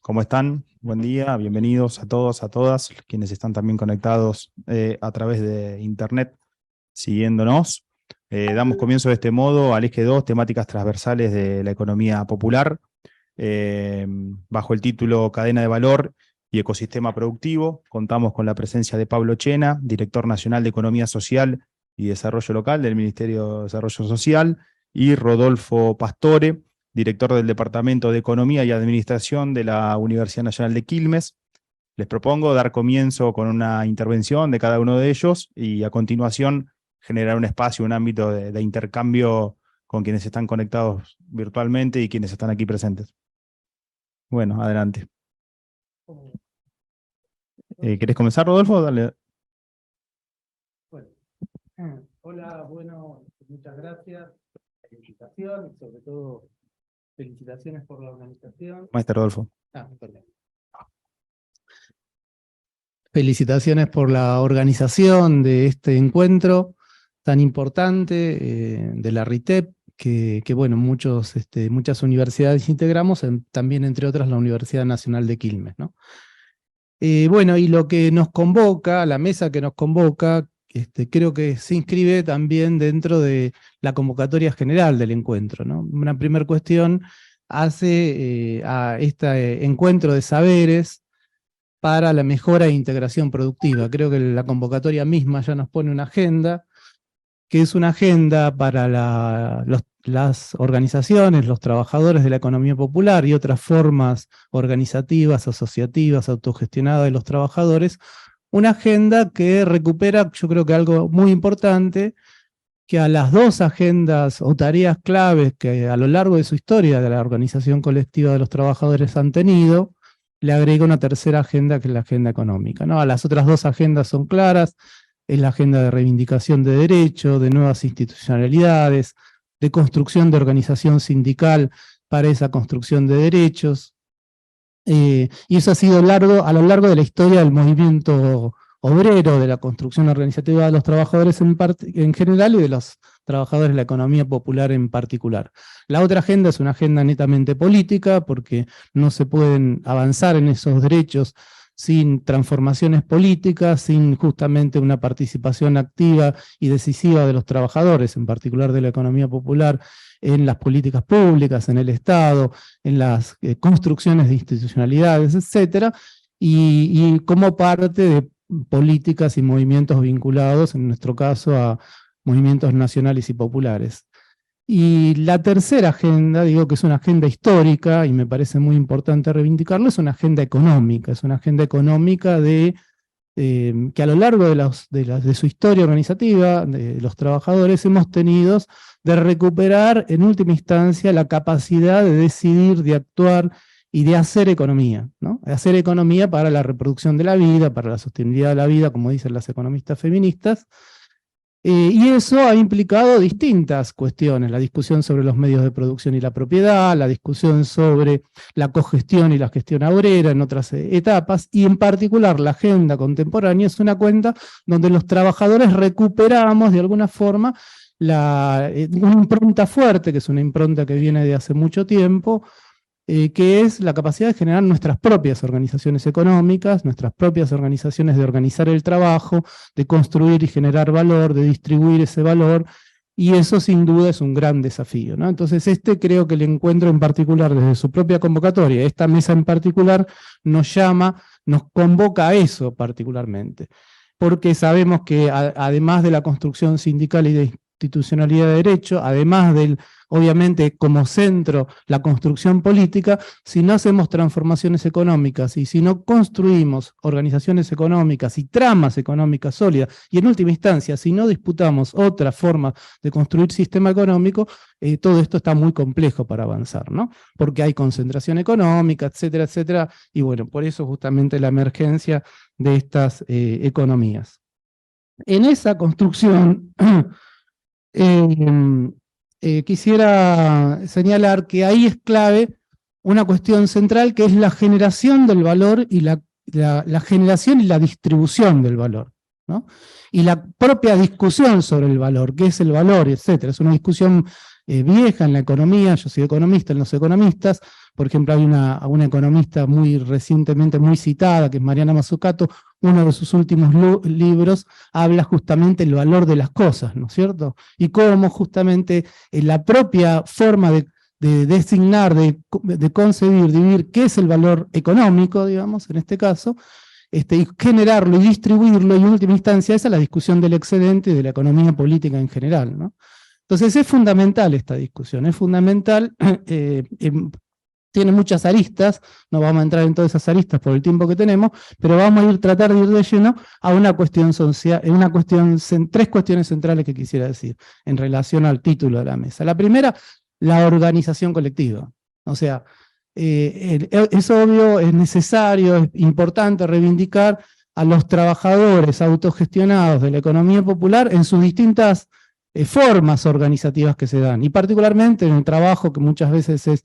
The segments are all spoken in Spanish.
¿Cómo están? Buen día, bienvenidos a todos, a todas, quienes están también conectados a través de internet, siguiéndonos. Damos comienzo de este modo al eje 2, temáticas transversales de la economía popular, eh, bajo el título Cadena de Valor y Ecosistema Productivo. Contamos con la presencia de Pablo Chena, director nacional de Economía Social y Desarrollo Local del Ministerio de Desarrollo Social, y Rodolfo Pastore, director del Departamento de Economía y Administración de la Universidad Nacional de Quilmes. Les propongo dar comienzo con una intervención de cada uno de ellos y a continuación generar un espacio, un ámbito de intercambio con quienes están conectados virtualmente y quienes están aquí presentes. Bueno, adelante. ¿Querés comenzar, Rodolfo? Dale. Bueno, hola, bueno, muchas gracias por la invitación y sobre todo felicitaciones por la organización. Maestro Rodolfo. Perdón. Felicitaciones por la organización de este encuentro tan importante de la RITEP, que bueno, muchas universidades integramos, también entre otras la Universidad Nacional de Quilmes, ¿no? Bueno, y lo que nos convoca, la mesa que nos convoca, creo que se inscribe también dentro de la convocatoria general del encuentro, ¿no? Una primera cuestión hace a este encuentro de saberes para la mejora e integración productiva. Creo que la convocatoria misma ya nos pone una agenda, que es una agenda para las organizaciones, los trabajadores de la economía popular y otras formas organizativas, asociativas, autogestionadas de los trabajadores, una agenda que recupera, yo creo que algo muy importante, que a las dos agendas o tareas claves que a lo largo de su historia de la organización colectiva de los trabajadores han tenido, le agrega una tercera agenda que es la agenda económica, ¿no? Las otras dos agendas son claras, es la agenda de reivindicación de derechos, de nuevas institucionalidades, de construcción de organización sindical para esa construcción de derechos, y eso ha sido a lo largo de la historia del movimiento obrero, de la construcción organizativa de los trabajadores en general y de los trabajadores de la economía popular en particular. La otra agenda es una agenda netamente política, porque no se pueden avanzar en esos derechos sin transformaciones políticas, sin justamente una participación activa y decisiva de los trabajadores, en particular de la economía popular, en las políticas públicas, en el Estado, en las construcciones de institucionalidades, etcétera, y como parte de políticas y movimientos vinculados, en nuestro caso, a movimientos nacionales y populares. Y la tercera agenda, digo que es una agenda histórica, y me parece muy importante reivindicarlo, es una agenda económica, que a lo largo de su historia organizativa, de los trabajadores, hemos tenido de recuperar en última instancia la capacidad de decidir, de actuar y de hacer economía, ¿no? De hacer economía para la reproducción de la vida, para la sostenibilidad de la vida, como dicen las economistas feministas. Y eso ha implicado distintas cuestiones, la discusión sobre los medios de producción y la propiedad, la discusión sobre la cogestión y la gestión obrera en otras etapas, y en particular la agenda contemporánea es una cuenta donde los trabajadores recuperamos de alguna forma una impronta fuerte, que es una impronta que viene de hace mucho tiempo, que es la capacidad de generar nuestras propias organizaciones económicas, nuestras propias organizaciones de organizar el trabajo, de construir y generar valor, de distribuir ese valor, y eso sin duda es un gran desafío, ¿no? Entonces creo que el encuentro en particular, desde su propia convocatoria, esta mesa en particular, nos convoca a eso particularmente, porque sabemos que además de la construcción sindical y de institucionalidad de derecho, además del, obviamente, como centro, la construcción política, si no hacemos transformaciones económicas y si no construimos organizaciones económicas y tramas económicas sólidas, y en última instancia, si no disputamos otra forma de construir sistema económico, todo esto está muy complejo para avanzar, ¿no? Porque hay concentración económica, etcétera, etcétera, y bueno, por eso justamente la emergencia de estas economías. En esa construcción, quisiera señalar que ahí es clave una cuestión central, que es la generación del valor y la generación y la distribución del valor, ¿no? Y la propia discusión sobre el valor, qué es el valor, etcétera. Es una discusión vieja en la economía. Yo soy economista, en los economistas, por ejemplo, hay una economista muy recientemente muy citada, que es Mariana Mazzucato. Uno de sus últimos libros habla justamente del valor de las cosas, ¿no es cierto? Y cómo justamente la propia forma de designar, de concebir, de vivir qué es el valor económico, digamos, en este caso, y generarlo y distribuirlo, y en última instancia esa es la discusión del excedente y de la economía política en general, ¿no? Entonces es fundamental esta discusión, es fundamental, tiene muchas aristas, no vamos a entrar en todas esas aristas por el tiempo que tenemos, pero vamos a tratar de ir de lleno a una cuestión social, tres cuestiones centrales que quisiera decir en relación al título de la mesa. La primera, la organización colectiva. O sea, es obvio, es necesario, es importante reivindicar a los trabajadores autogestionados de la economía popular en sus distintas formas organizativas que se dan, y particularmente en el trabajo que muchas veces es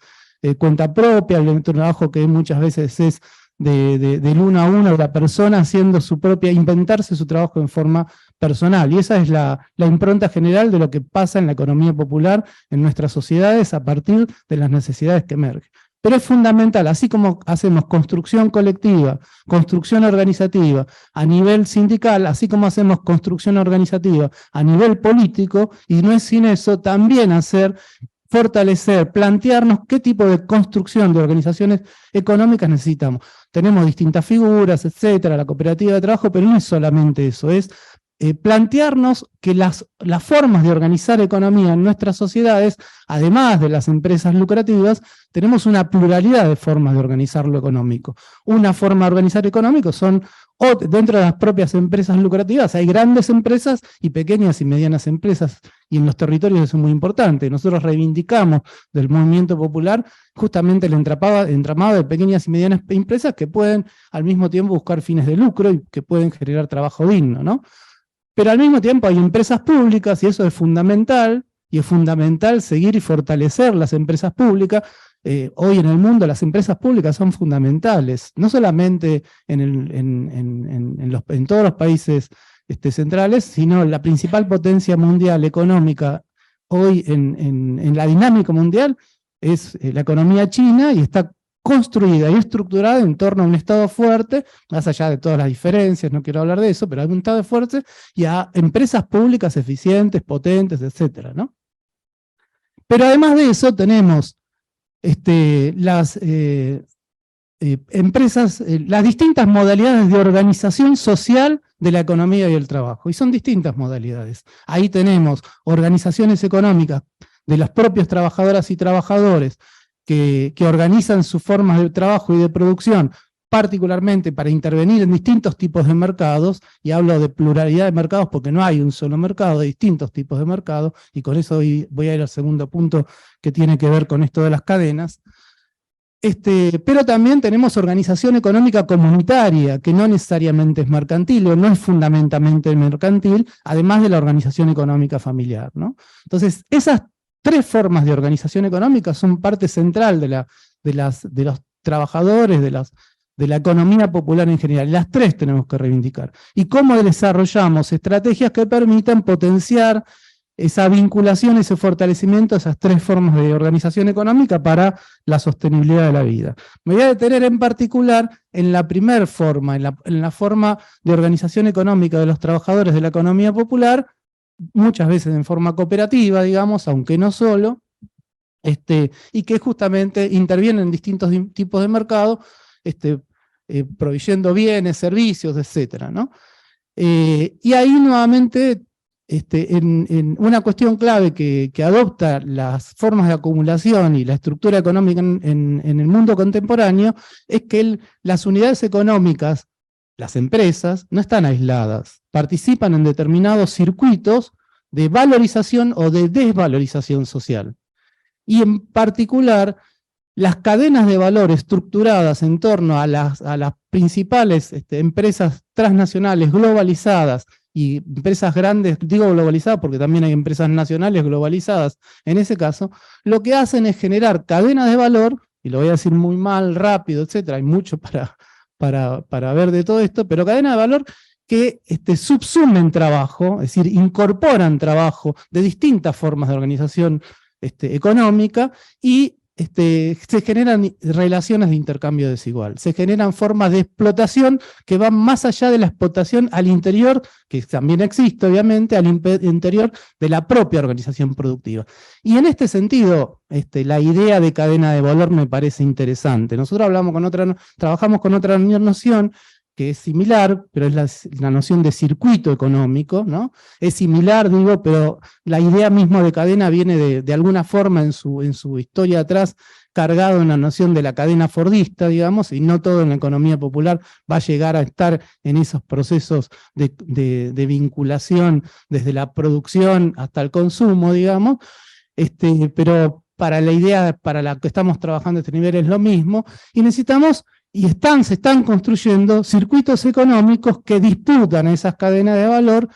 cuenta propia, el trabajo que muchas veces es del uno a uno, de la persona haciendo su propia, inventarse su trabajo en forma personal, y esa es la impronta general de lo que pasa en la economía popular en nuestras sociedades a partir de las necesidades que emergen. Pero es fundamental, así como hacemos construcción colectiva, construcción organizativa a nivel sindical, así como hacemos construcción organizativa a nivel político, y no es sin eso también fortalecer, plantearnos qué tipo de construcción de organizaciones económicas necesitamos. Tenemos distintas figuras, etcétera, la cooperativa de trabajo, pero no es solamente eso, es plantearnos que las formas de organizar economía en nuestras sociedades, además de las empresas lucrativas, tenemos una pluralidad de formas de organizar lo económico. Una forma de organizar económico son, dentro de las propias empresas lucrativas, hay grandes empresas y pequeñas y medianas empresas, y en los territorios eso es muy importante. Nosotros reivindicamos del movimiento popular justamente el entramado de pequeñas y medianas empresas que pueden al mismo tiempo buscar fines de lucro y que pueden generar trabajo digno, ¿no? Pero al mismo tiempo hay empresas públicas, y eso es fundamental seguir y fortalecer las empresas públicas. Hoy en el mundo las empresas públicas son fundamentales, no solamente en todos los países centrales, sino la principal potencia mundial económica hoy en la dinámica mundial es la economía china, y está construida y estructurada en torno a un Estado fuerte, más allá de todas las diferencias, no quiero hablar de eso, pero hay un Estado fuerte y a empresas públicas eficientes, potentes, etcétera, ¿no? Pero además de eso tenemos las empresas, las distintas modalidades de organización social de la economía y el trabajo, y son distintas modalidades. Ahí tenemos organizaciones económicas de las propias trabajadoras y trabajadores, que organizan sus formas de trabajo y de producción, particularmente para intervenir en distintos tipos de mercados, y hablo de pluralidad de mercados porque no hay un solo mercado, hay distintos tipos de mercados, y con eso voy a ir al segundo punto que tiene que ver con esto de las cadenas. Pero también tenemos organización económica comunitaria, que no necesariamente es mercantil, o no es fundamentalmente mercantil, además de la organización económica familiar, ¿no? Entonces, esas tres formas de organización económica son parte central de los trabajadores, de la economía popular en general. Las tres tenemos que reivindicar. Y cómo desarrollamos estrategias que permitan potenciar esa vinculación, ese fortalecimiento, esas tres formas de organización económica para la sostenibilidad de la vida. Me voy a detener en particular en la primera forma, en la forma de organización económica de los trabajadores de la economía popular, muchas veces en forma cooperativa, digamos, aunque no solo, y que justamente intervienen en distintos tipos de mercado, proveyendo bienes, servicios, etcétera, ¿no? Y ahí nuevamente, en una cuestión clave que adopta las formas de acumulación y la estructura económica en el mundo contemporáneo, es que las unidades económicas, las empresas, no están aisladas, participan en determinados circuitos de valorización o de desvalorización social. Y en particular, las cadenas de valor estructuradas en torno a las principales empresas transnacionales globalizadas, y empresas grandes, digo globalizadas porque también hay empresas nacionales globalizadas en ese caso, lo que hacen es generar cadenas de valor, y lo voy a decir muy mal, rápido, etcétera, hay mucho para ver de todo esto, pero cadenas de valor que subsumen trabajo, es decir, incorporan trabajo de distintas formas de organización económica, y se generan relaciones de intercambio desigual, se generan formas de explotación que van más allá de la explotación al interior, que también existe obviamente, al interior de la propia organización productiva. Y en este sentido, la idea de cadena de valor me parece interesante. Nosotros trabajamos con otra noción que es similar, pero es la noción de circuito económico, ¿no? Es similar, digo, pero la idea misma de cadena viene de alguna forma en su historia atrás, cargado en la noción de la cadena fordista, digamos, y no todo en la economía popular va a llegar a estar en esos procesos de vinculación desde la producción hasta el consumo, digamos, pero para la idea para la que estamos trabajando a este nivel es lo mismo, y necesitamos se están construyendo circuitos económicos que disputan esas cadenas de valor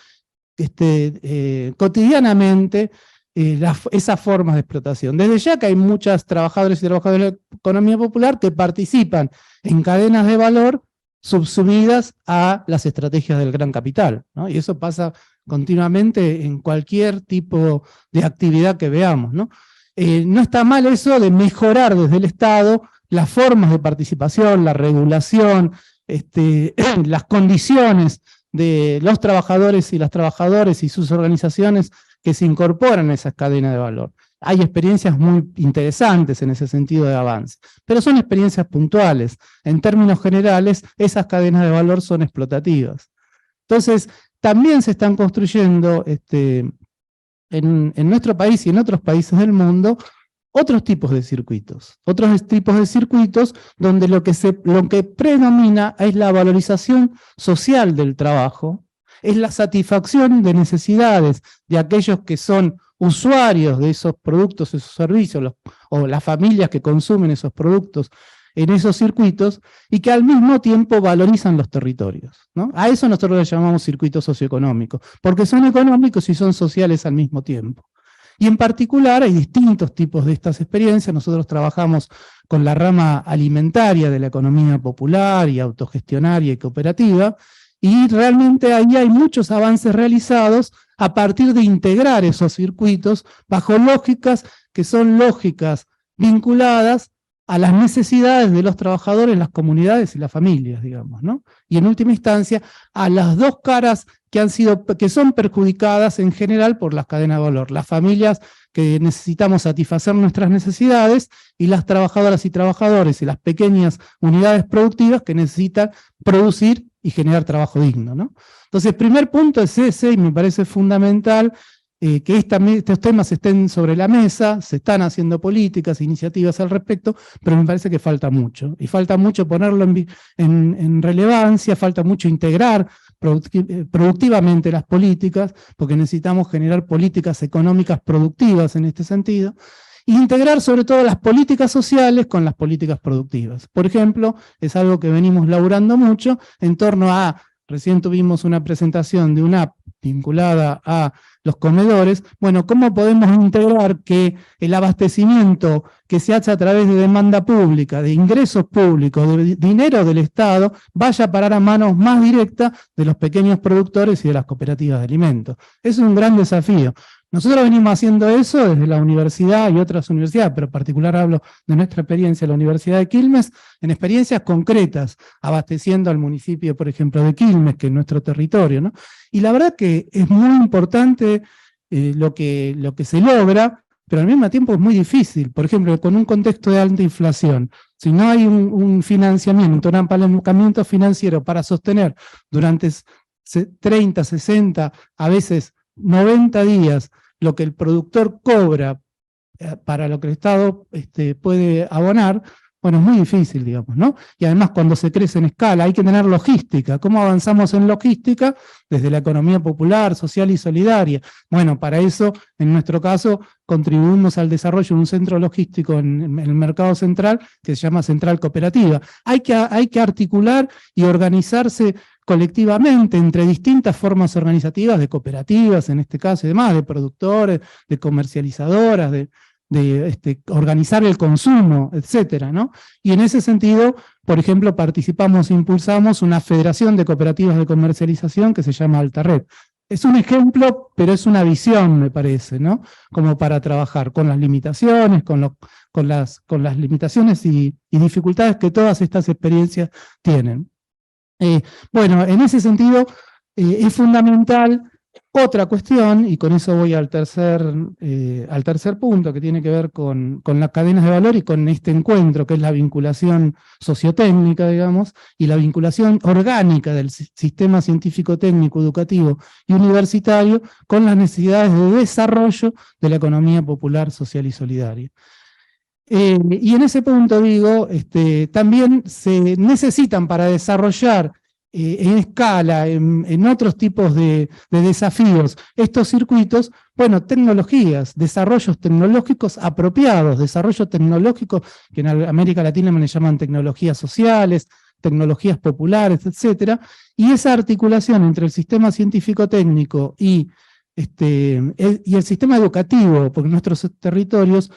cotidianamente, esas formas de explotación. Desde ya que hay muchas trabajadores y trabajadores de la economía popular que participan en cadenas de valor subsumidas a las estrategias del gran capital, ¿no? Y eso pasa continuamente en cualquier tipo de actividad que veamos, ¿no? No está mal eso de mejorar desde el Estado las formas de participación, la regulación, las condiciones de los trabajadores y las trabajadoras y sus organizaciones que se incorporan a esas cadenas de valor. Hay experiencias muy interesantes en ese sentido de avance, pero son experiencias puntuales. En términos generales, esas cadenas de valor son explotativas. Entonces, también se están construyendo en nuestro país y en otros países del mundo otros tipos de circuitos donde lo que predomina es la valorización social del trabajo, es la satisfacción de necesidades de aquellos que son usuarios de esos productos, esos servicios, o las familias que consumen esos productos en esos circuitos, y que al mismo tiempo valorizan los territorios, ¿no? A eso nosotros le llamamos circuitos socioeconómicos, porque son económicos y son sociales al mismo tiempo. Y en particular hay distintos tipos de estas experiencias. Nosotros trabajamos con la rama alimentaria de la economía popular y autogestionaria y cooperativa, y realmente ahí hay muchos avances realizados a partir de integrar esos circuitos bajo lógicas que son lógicas vinculadas a las necesidades de los trabajadores, las comunidades y las familias, digamos, ¿no? Y en última instancia, a las dos caras que son perjudicadas en general por las cadenas de valor. Las familias que necesitamos satisfacer nuestras necesidades, y las trabajadoras y trabajadores y las pequeñas unidades productivas que necesitan producir y generar trabajo digno, ¿no? Entonces, el primer punto es ese, y me parece fundamental que estos temas estén sobre la mesa. Se están haciendo políticas, iniciativas al respecto, pero me parece que falta mucho, y falta mucho ponerlo en relevancia, falta mucho integrar productivamente las políticas, porque necesitamos generar políticas económicas productivas en este sentido, e integrar sobre todo las políticas sociales con las políticas productivas. Por ejemplo, es algo que venimos laburando mucho en torno a, recién tuvimos una presentación de una app vinculada a los comedores. Bueno, ¿cómo podemos integrar que el abastecimiento que se hace a través de demanda pública, de ingresos públicos, de dinero del Estado, vaya a parar a manos más directas de los pequeños productores y de las cooperativas de alimentos? Es un gran desafío. Nosotros venimos haciendo eso desde la universidad y otras universidades, pero en particular hablo de nuestra experiencia en la Universidad de Quilmes, en experiencias concretas, abasteciendo al municipio, por ejemplo, de Quilmes, que es nuestro territorio, ¿no? Y la verdad que es muy importante lo que se logra, pero al mismo tiempo es muy difícil. Por ejemplo, con un contexto de alta inflación, si no hay un financiamiento, un apalancamiento financiero para sostener durante 30, 60, a veces 90 días, lo que el productor cobra para lo que el Estado puede abonar, bueno, es muy difícil, digamos, ¿no? Y además cuando se crece en escala hay que tener logística. ¿Cómo avanzamos en logística? Desde la economía popular, social y solidaria. Bueno, para eso, en nuestro caso, contribuimos al desarrollo de un centro logístico en el mercado central que se llama Central Cooperativa. Hay que articular y organizarse colectivamente entre distintas formas organizativas, de cooperativas en este caso y demás, de productores, de comercializadoras, de organizar el consumo, etcétera, ¿no? Y en ese sentido, por ejemplo, participamos e impulsamos una federación de cooperativas de comercialización que se llama Alta Red. es un ejemplo, pero es una visión, me parece, ¿no? Como para trabajar con las limitaciones, con las limitaciones y dificultades que todas estas experiencias tienen. Bueno, en ese sentido es fundamental otra cuestión, y con eso voy al tercer punto, que tiene que ver con las cadenas de valor y con este encuentro, que es la vinculación sociotécnica, digamos, y la vinculación orgánica del sistema científico, técnico, educativo y universitario con las necesidades de desarrollo de la economía popular, social y solidaria. Y en ese punto digo, también se necesitan para desarrollar en escala, en otros tipos de desafíos, estos circuitos, bueno, tecnologías, desarrollos tecnológicos apropiados, desarrollos tecnológicos que en América Latina me le llaman tecnologías sociales, tecnologías populares, etcétera, y esa articulación entre el sistema científico-técnico y el sistema educativo, porque nuestros territorios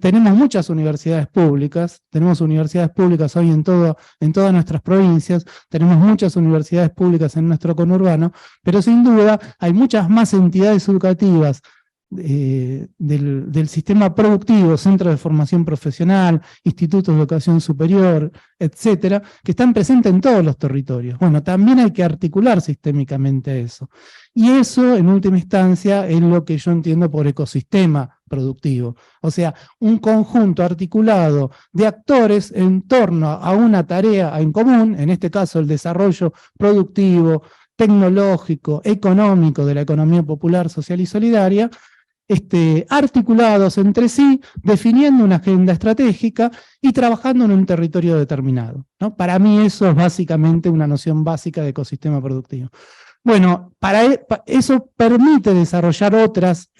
tenemos muchas universidades públicas, tenemos universidades públicas hoy en todas nuestras provincias, tenemos muchas universidades públicas en nuestro conurbano, pero sin duda hay muchas más entidades educativas del sistema productivo, centros de formación profesional, institutos de educación superior, etcétera, que están presentes en todos los territorios. Bueno, también hay que articular sistémicamente eso. Y eso, en última instancia, es lo que yo entiendo por ecosistema productivo. O sea, un conjunto articulado de actores en torno a una tarea en común, en este caso el desarrollo productivo, tecnológico, económico de la economía popular, social y solidaria, articulados entre sí, definiendo una agenda estratégica y trabajando en un territorio determinado, ¿no? Para mí eso es básicamente una noción básica de ecosistema productivo. Bueno, eso permite desarrollar otros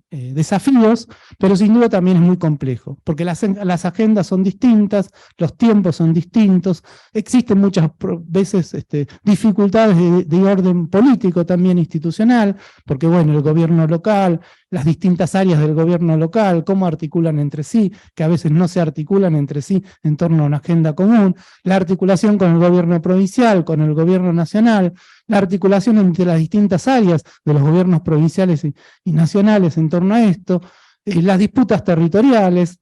desafíos, pero sin duda también es muy complejo, porque las agendas son distintas, los tiempos son distintos, existen muchas veces dificultades de orden político también institucional, porque bueno, el gobierno local, las distintas áreas del gobierno local, cómo articulan entre sí, que a veces no se articulan entre sí en torno a una agenda común, la articulación con el gobierno provincial, con el gobierno nacional, la articulación entre las distintas áreas de los gobiernos provinciales y nacionales en torno a esto, las disputas territoriales,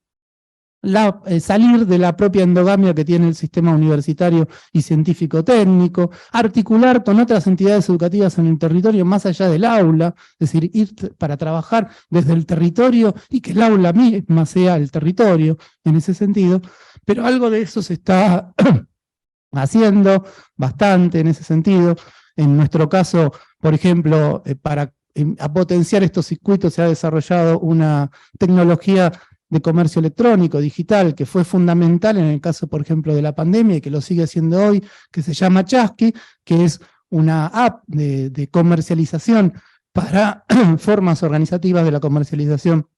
salir de la propia endogamia que tiene el sistema universitario y científico-técnico, articular con otras entidades educativas en el territorio más allá del aula, es decir, ir para trabajar desde el territorio y que el aula misma sea el territorio en ese sentido, pero algo de eso se está haciendo bastante en ese sentido. En nuestro caso, por ejemplo, para potenciar estos circuitos se ha desarrollado una tecnología de comercio electrónico, digital, que fue fundamental en el caso, por ejemplo, de la pandemia y que lo sigue siendo hoy, que se llama Chasqui, que es una app de comercialización para formas organizativas de la comercialización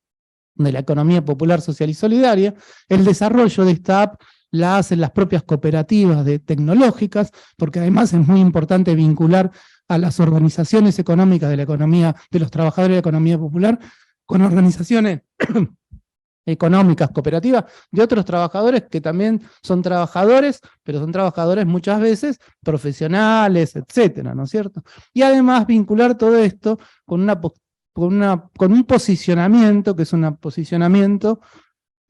de la economía popular, social y solidaria. El desarrollo de esta app la hacen las propias cooperativas tecnológicas, porque además es muy importante vincular a las organizaciones económicas de la economía, de los trabajadores de la economía popular, con organizaciones económicas, cooperativas, de otros trabajadores que también son trabajadores, pero son trabajadores muchas veces profesionales, etcétera, ¿no es cierto? Y además vincular todo esto con un posicionamiento, que es un posicionamiento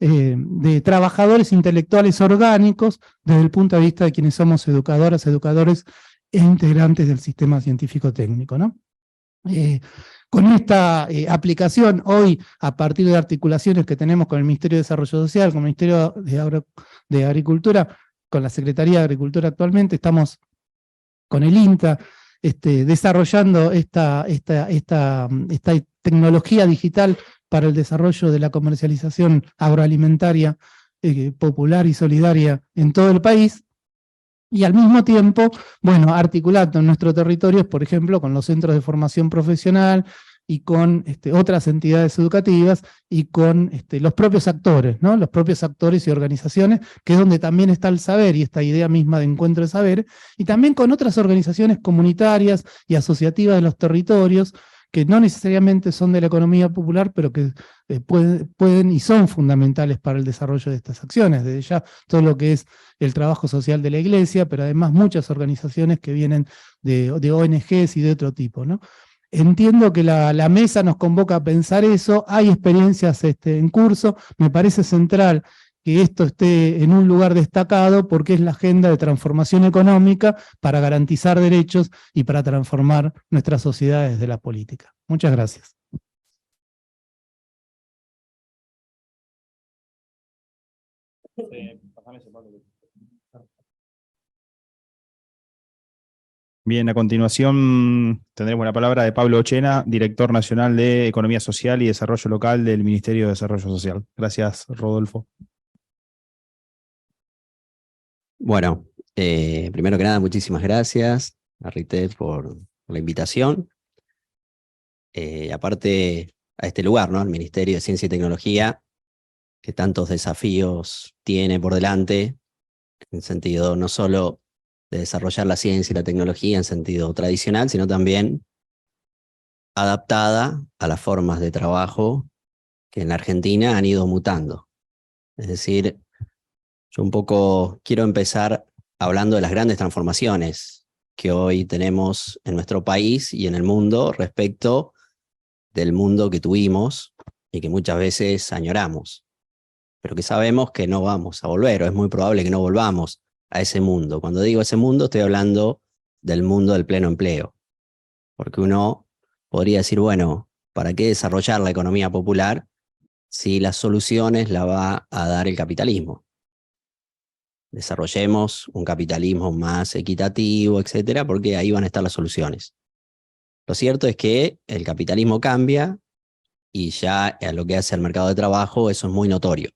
de trabajadores intelectuales orgánicos desde el punto de vista de quienes somos educadoras, educadores e integrantes del sistema científico-técnico, ¿no? Con esta aplicación, hoy, a partir de articulaciones que tenemos con el Ministerio de Desarrollo Social, con el Ministerio de Agricultura, con la Secretaría de Agricultura actualmente, estamos con el INTA, desarrollando esta tecnología digital para el desarrollo de la comercialización agroalimentaria popular y solidaria en todo el país, y al mismo tiempo, bueno, articulando en nuestros territorios, por ejemplo, con los centros de formación profesional y con otras entidades educativas y con los propios actores, ¿no? Los propios actores y organizaciones, que es donde también está el saber y esta idea misma de encuentro de saber, y también con otras organizaciones comunitarias y asociativas de los territorios, que no necesariamente son de la economía popular, pero que pueden y son fundamentales para el desarrollo de estas acciones. Desde ya todo lo que es el trabajo social de la Iglesia, pero además muchas organizaciones que vienen de ONGs y de otro tipo, ¿no? Entiendo que la mesa nos convoca a pensar eso, hay experiencias en curso, me parece central que esto esté en un lugar destacado porque es la agenda de transformación económica para garantizar derechos y para transformar nuestras sociedades desde la política. Muchas gracias. Bien, a continuación tendremos la palabra de Pablo Ochena, director nacional de Economía Social y Desarrollo Local del Ministerio de Desarrollo Social. Gracias, Rodolfo. Bueno, primero que nada, muchísimas gracias a RITEP por la invitación. Aparte a este lugar, ¿no? El Ministerio de Ciencia y Tecnología, que tantos desafíos tiene por delante, en sentido no solo de desarrollar la ciencia y la tecnología en sentido tradicional, sino también adaptada a las formas de trabajo que en la Argentina han ido mutando. Es decir, yo un poco quiero empezar hablando de las grandes transformaciones que hoy tenemos en nuestro país y en el mundo respecto del mundo que tuvimos y que muchas veces añoramos, pero que sabemos que no vamos a volver, o es muy probable que no volvamos a ese mundo. Cuando digo ese mundo, estoy hablando del mundo del pleno empleo, porque uno podría decir, bueno, ¿para qué desarrollar la economía popular si las soluciones las va a dar el capitalismo? Desarrollemos un capitalismo más equitativo, etcétera, porque ahí van a estar las soluciones. Lo cierto es que el capitalismo cambia y ya a lo que hace el mercado de trabajo eso es muy notorio.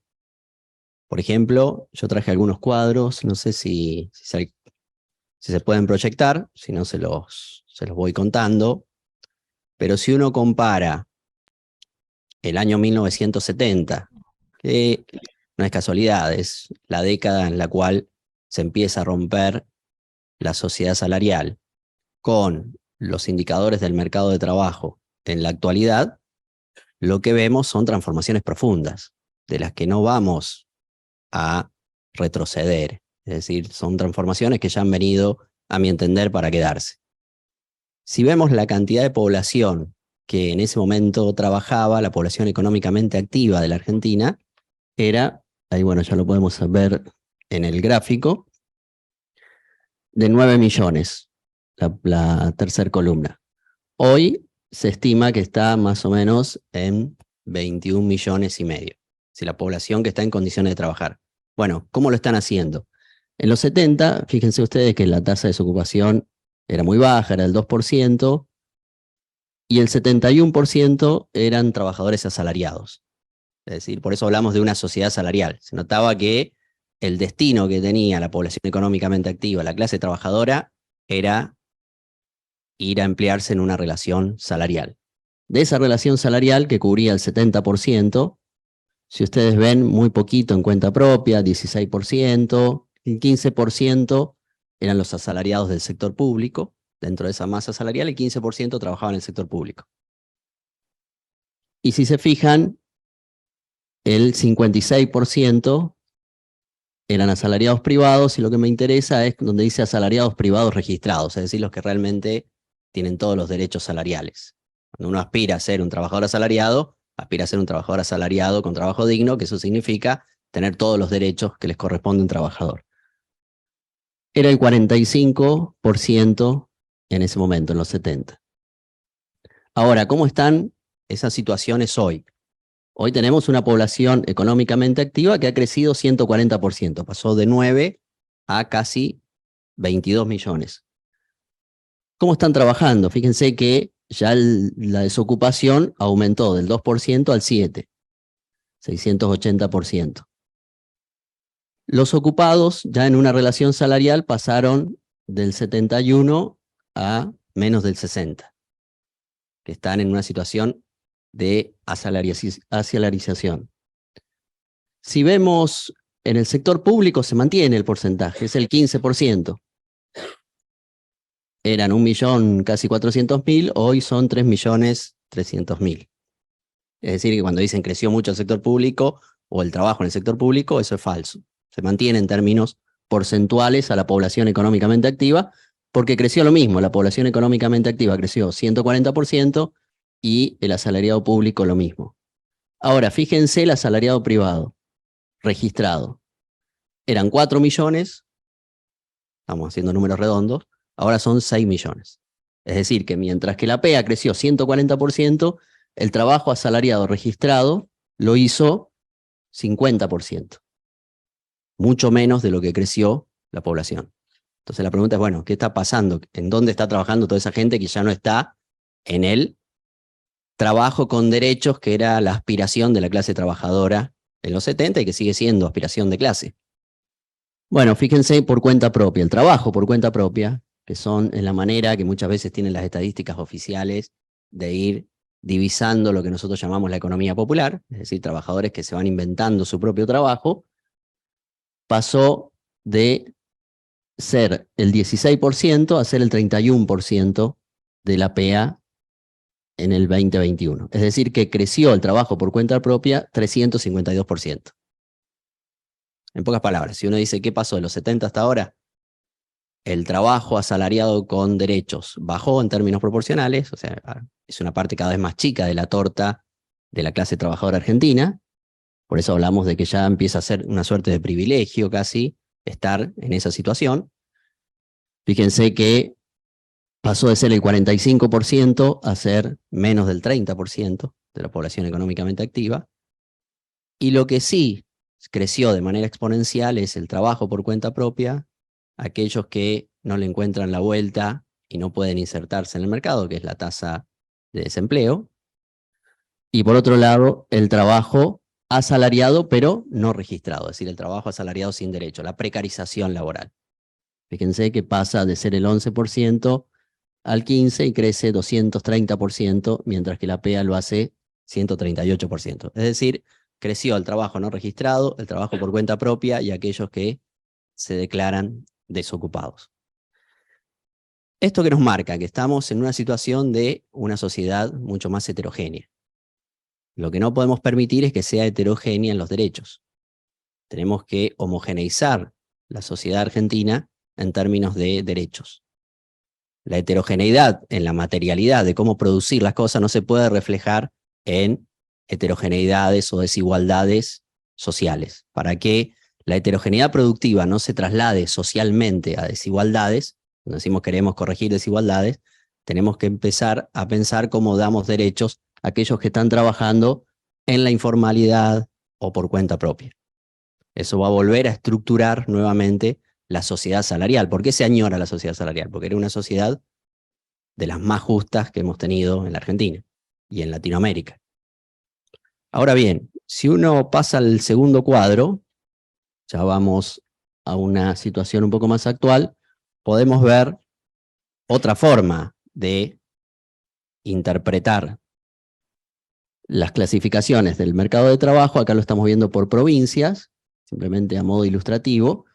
Por ejemplo, yo traje algunos cuadros, no sé si se pueden proyectar, si no se los voy contando, pero si uno compara el año 1970, que no es casualidad, es la década en la cual se empieza a romper la sociedad salarial, con los indicadores del mercado de trabajo en la actualidad, lo que vemos son transformaciones profundas, de las que no vamos a retroceder. Es decir, son transformaciones que ya han venido, a mi entender, para quedarse. Si vemos la cantidad de población que en ese momento trabajaba, la población económicamente activa de la Argentina, era, ahí bueno, ya lo podemos ver en el gráfico, de 9 millones, la tercera columna. Hoy se estima que está más o menos en 21 millones y medio. Si la población que está en condiciones de trabajar. Bueno, ¿cómo lo están haciendo? En los 70, fíjense ustedes que la tasa de desocupación era muy baja, era del 2%, y el 71% eran trabajadores asalariados. Es decir, por eso hablamos de una sociedad salarial. Se notaba que el destino que tenía la población económicamente activa, la clase trabajadora, era ir a emplearse en una relación salarial. De esa relación salarial que cubría el 70%, si ustedes ven, muy poquito en cuenta propia, 16%, el 15% eran los asalariados del sector público. Dentro de esa masa salarial, el 15% trabajaban en el sector público. Y si se fijan, el 56% eran asalariados privados, y lo que me interesa es donde dice asalariados privados registrados, es decir, los que realmente tienen todos los derechos salariales. Cuando uno aspira a ser un trabajador asalariado, aspira a ser un trabajador asalariado con trabajo digno, que eso significa tener todos los derechos que les corresponde a un trabajador. Era el 45% en ese momento, en los 70. Ahora, ¿cómo están esas situaciones hoy? Hoy tenemos una población económicamente activa que ha crecido 140%, pasó de 9 a casi 22 millones. ¿Cómo están trabajando? Fíjense que ya la desocupación aumentó del 2% al 7%, 680%. Los ocupados ya en una relación salarial pasaron del 71 a menos del 60, que están en una situación de asalarización. Si vemos en el sector público se mantiene el porcentaje, es el 15%. eran 1.000.000, casi 400.000, hoy son 3.300.000. Es decir, que cuando dicen creció mucho el sector público o el trabajo en el sector público, eso es falso. Se mantiene en términos porcentuales a la población económicamente activa, porque creció lo mismo, la población económicamente activa creció 140% y el asalariado público lo mismo. Ahora, fíjense el asalariado privado registrado. Eran 4 millones, estamos haciendo números redondos, ahora son 6 millones. Es decir, que mientras que la PEA creció 140%, el trabajo asalariado registrado lo hizo 50%. Mucho menos de lo que creció la población. Entonces la pregunta es, bueno, ¿qué está pasando? ¿En dónde está trabajando toda esa gente que ya no está en el trabajo con derechos que era la aspiración de la clase trabajadora en los 70 y que sigue siendo aspiración de clase? Bueno, fíjense por cuenta propia, el trabajo por cuenta propia, que en la manera que muchas veces tienen las estadísticas oficiales de ir divisando lo que nosotros llamamos la economía popular, es decir, trabajadores que se van inventando su propio trabajo, pasó de ser el 16% a ser el 31% de la PEA en el 2021. Es decir, que creció el trabajo por cuenta propia 352%. En pocas palabras, si uno dice ¿qué pasó de los 70 hasta ahora? El trabajo asalariado con derechos bajó en términos proporcionales, o sea, es una parte cada vez más chica de la torta de la clase trabajadora argentina. Por eso hablamos de que ya empieza a ser una suerte de privilegio casi estar en esa situación. Fíjense que pasó de ser el 45% a ser menos del 30% de la población económicamente activa. Y lo que sí creció de manera exponencial es el trabajo por cuenta propia, aquellos que no le encuentran la vuelta y no pueden insertarse en el mercado, que es la tasa de desempleo. Y por otro lado, el trabajo asalariado pero no registrado, es decir, el trabajo asalariado sin derecho, la precarización laboral. Fíjense que pasa de ser el 11% al 15% y crece 230%, mientras que la PEA lo hace 138%. Es decir, creció el trabajo no registrado, el trabajo por cuenta propia y aquellos que se declaran desocupados. Esto que nos marca que estamos en una situación de una sociedad mucho más heterogénea. Lo que no podemos permitir es que sea heterogénea en los derechos. Tenemos que homogeneizar la sociedad argentina en términos de derechos. La heterogeneidad en la materialidad de cómo producir las cosas no se puede reflejar en heterogeneidades o desigualdades sociales. Para que la heterogeneidad productiva no se traslade socialmente a desigualdades, cuando decimos queremos corregir desigualdades, tenemos que empezar a pensar cómo damos derechos a aquellos que están trabajando en la informalidad o por cuenta propia. Eso va a volver a estructurar nuevamente la sociedad salarial. ¿Por qué se añora la sociedad salarial? Porque era una sociedad de las más justas que hemos tenido en la Argentina y en Latinoamérica. Ahora bien, si uno pasa al segundo cuadro, ya vamos a una situación un poco más actual, podemos ver otra forma de interpretar las clasificaciones del mercado de trabajo. Acá lo estamos viendo por provincias, simplemente a modo ilustrativo,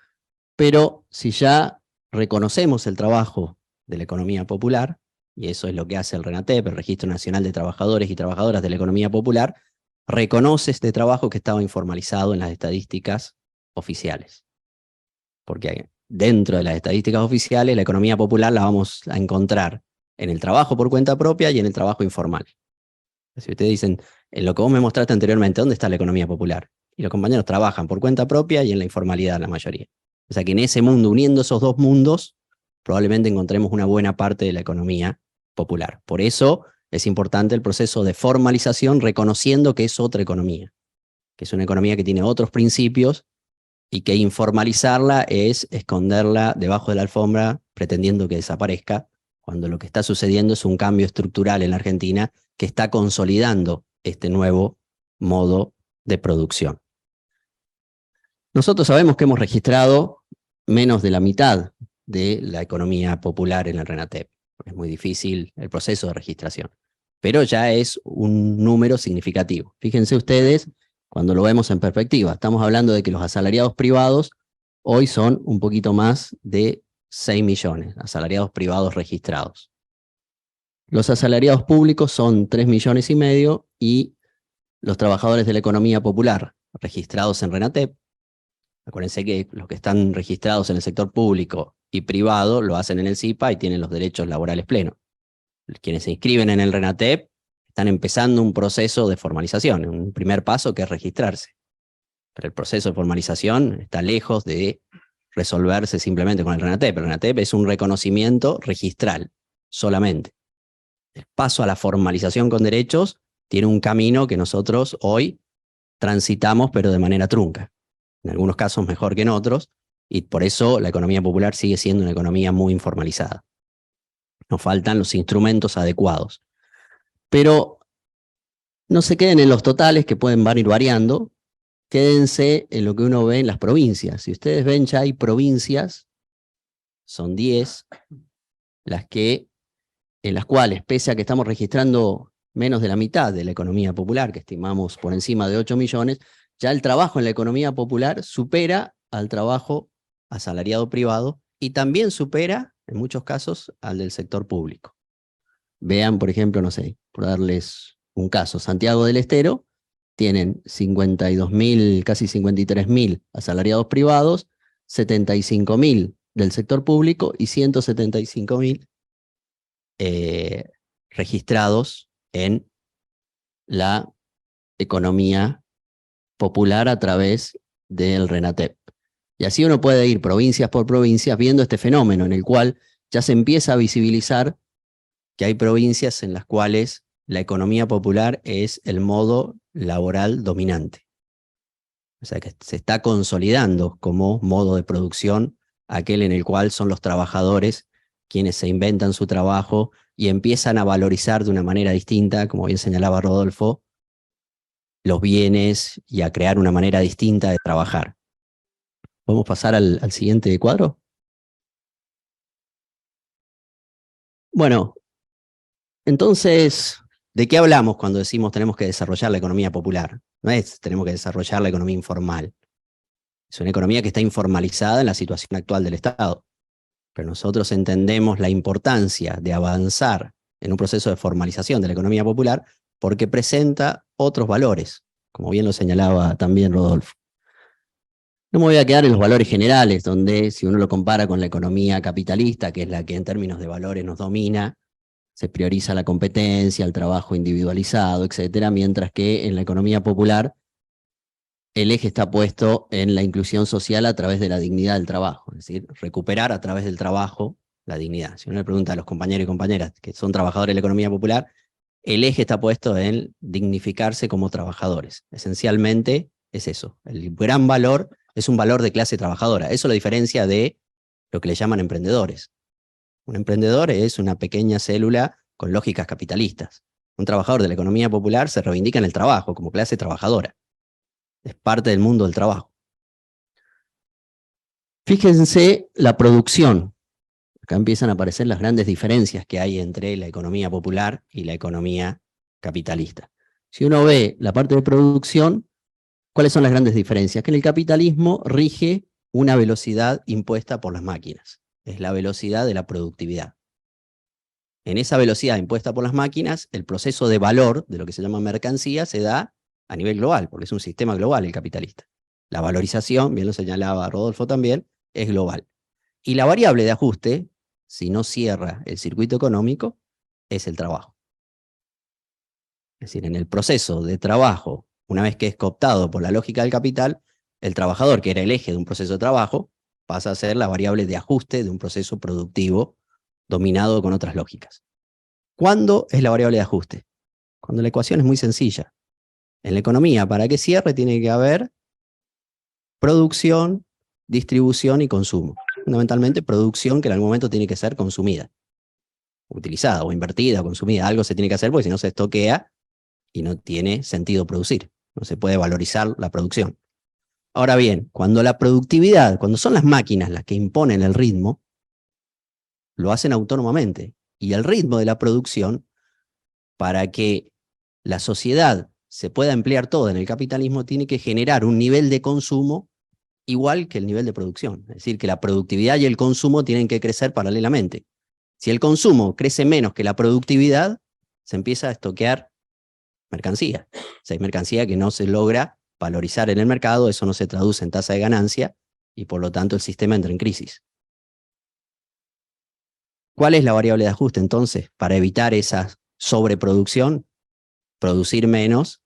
pero si ya reconocemos el trabajo de la economía popular, y eso es lo que hace el RENATEP, el Registro Nacional de Trabajadores y Trabajadoras de la Economía Popular, reconoce este trabajo que estaba informalizado en las estadísticas oficiales. Porque dentro de las estadísticas oficiales, la economía popular la vamos a encontrar en el trabajo por cuenta propia y en el trabajo informal. Si ustedes dicen, en lo que vos me mostraste anteriormente, ¿dónde está la economía popular? Y los compañeros trabajan por cuenta propia y en la informalidad la mayoría. O sea que en ese mundo, uniendo esos dos mundos, probablemente encontremos una buena parte de la economía popular. Por eso es importante el proceso de formalización, reconociendo que es otra economía, que es una economía que tiene otros principios y que informalizarla es esconderla debajo de la alfombra pretendiendo que desaparezca, cuando lo que está sucediendo es un cambio estructural en la Argentina que está consolidando este nuevo modo de producción. Nosotros sabemos que hemos registrado menos de la mitad de la economía popular en el RENATEP. Es muy difícil el proceso de registración, pero ya es un número significativo. Fíjense ustedes, cuando lo vemos en perspectiva, estamos hablando de que los asalariados privados hoy son un poquito más de 6 millones, asalariados privados registrados. Los asalariados públicos son 3,5 millones y los trabajadores de la economía popular registrados en RENATEP, acuérdense que los que están registrados en el sector público y privado lo hacen en el SIPA y tienen los derechos laborales plenos. Quienes se inscriben en el RENATEP están empezando un proceso de formalización, un primer paso que es registrarse. Pero el proceso de formalización está lejos de resolverse simplemente con el RENATEP. El RENATEP es un reconocimiento registral solamente. El paso a la formalización con derechos tiene un camino que nosotros hoy transitamos, pero de manera trunca. En algunos casos mejor que en otros, y por eso la economía popular sigue siendo una economía muy informalizada. Nos faltan los instrumentos adecuados. Pero no se queden en los totales que pueden ir variando, quédense en lo que uno ve en las provincias. Si ustedes ven, ya hay provincias, son 10, en las cuales, pese a que estamos registrando menos de la mitad de la economía popular, que estimamos por encima de 8 millones, ya el trabajo en la economía popular supera al trabajo asalariado privado y también supera, en muchos casos, al del sector público. Vean, por ejemplo, no sé, por darles un caso, Santiago del Estero, tienen 52.000, casi 53.000 asalariados privados, 75.000 del sector público y 175.000 registrados en la economía popular a través del RENATEP. Y así uno puede ir provincias por provincias viendo este fenómeno en el cual ya se empieza a visibilizar que hay provincias en las cuales la economía popular es el modo laboral dominante. O sea que se está consolidando como modo de producción aquel en el cual son los trabajadores quienes se inventan su trabajo y empiezan a valorizar de una manera distinta, como bien señalaba Rodolfo, los bienes y a crear una manera distinta de trabajar. ¿Podemos pasar al siguiente cuadro? Bueno, entonces, ¿de qué hablamos cuando decimos tenemos que desarrollar la economía popular? No es tenemos que desarrollar la economía informal. Es una economía que está informalizada en la situación actual del Estado. Pero nosotros entendemos la importancia de avanzar en un proceso de formalización de la economía popular porque presenta otros valores, como bien lo señalaba también Rodolfo. No me voy a quedar en los valores generales, donde si uno lo compara con la economía capitalista, que es la que en términos de valores nos domina, se prioriza la competencia, el trabajo individualizado, etcétera, mientras que en la economía popular el eje está puesto en la inclusión social a través de la dignidad del trabajo, es decir, recuperar a través del trabajo la dignidad. Si uno le pregunta a los compañeros y compañeras que son trabajadores de la economía popular, el eje está puesto en dignificarse como trabajadores. Esencialmente es eso. El gran valor es un valor de clase trabajadora. Eso lo diferencia de lo que le llaman emprendedores. Un emprendedor es una pequeña célula con lógicas capitalistas. Un trabajador de la economía popular se reivindica en el trabajo como clase trabajadora. Es parte del mundo del trabajo. Fíjense la producción. Acá empiezan a aparecer las grandes diferencias que hay entre la economía popular y la economía capitalista. Si uno ve la parte de producción, ¿cuáles son las grandes diferencias? Que en el capitalismo rige una velocidad impuesta por las máquinas. Es la velocidad de la productividad. En esa velocidad impuesta por las máquinas, el proceso de valor de lo que se llama mercancía se da a nivel global, porque es un sistema global el capitalista. La valorización, bien lo señalaba Rodolfo también, es global. Y la variable de ajuste, si no cierra el circuito económico, es el trabajo. Es decir, en el proceso de trabajo, una vez que es cooptado por la lógica del capital, el trabajador, que era el eje de un proceso de trabajo, pasa a ser la variable de ajuste de un proceso productivo dominado con otras lógicas. ¿Cuándo es la variable de ajuste? Cuando la ecuación es muy sencilla. En la economía, para que cierre, tiene que haber producción, distribución y consumo. Fundamentalmente, producción que en algún momento tiene que ser consumida, utilizada o invertida o consumida. Algo se tiene que hacer porque si no se estoquea y no tiene sentido producir. No se puede valorizar la producción. Ahora bien, cuando la productividad, cuando son las máquinas las que imponen el ritmo, lo hacen autónomamente. Y el ritmo de la producción, para que la sociedad se pueda emplear toda en el capitalismo, tiene que generar un nivel de consumo igual que el nivel de producción. Es decir, que la productividad y el consumo tienen que crecer paralelamente. Si el consumo crece menos que la productividad, se empieza a estoquear mercancía. O sea, hay mercancía que no se logra valorizar en el mercado, eso no se traduce en tasa de ganancia y por lo tanto el sistema entra en crisis. ¿Cuál es la variable de ajuste entonces para evitar esa sobreproducción? Producir menos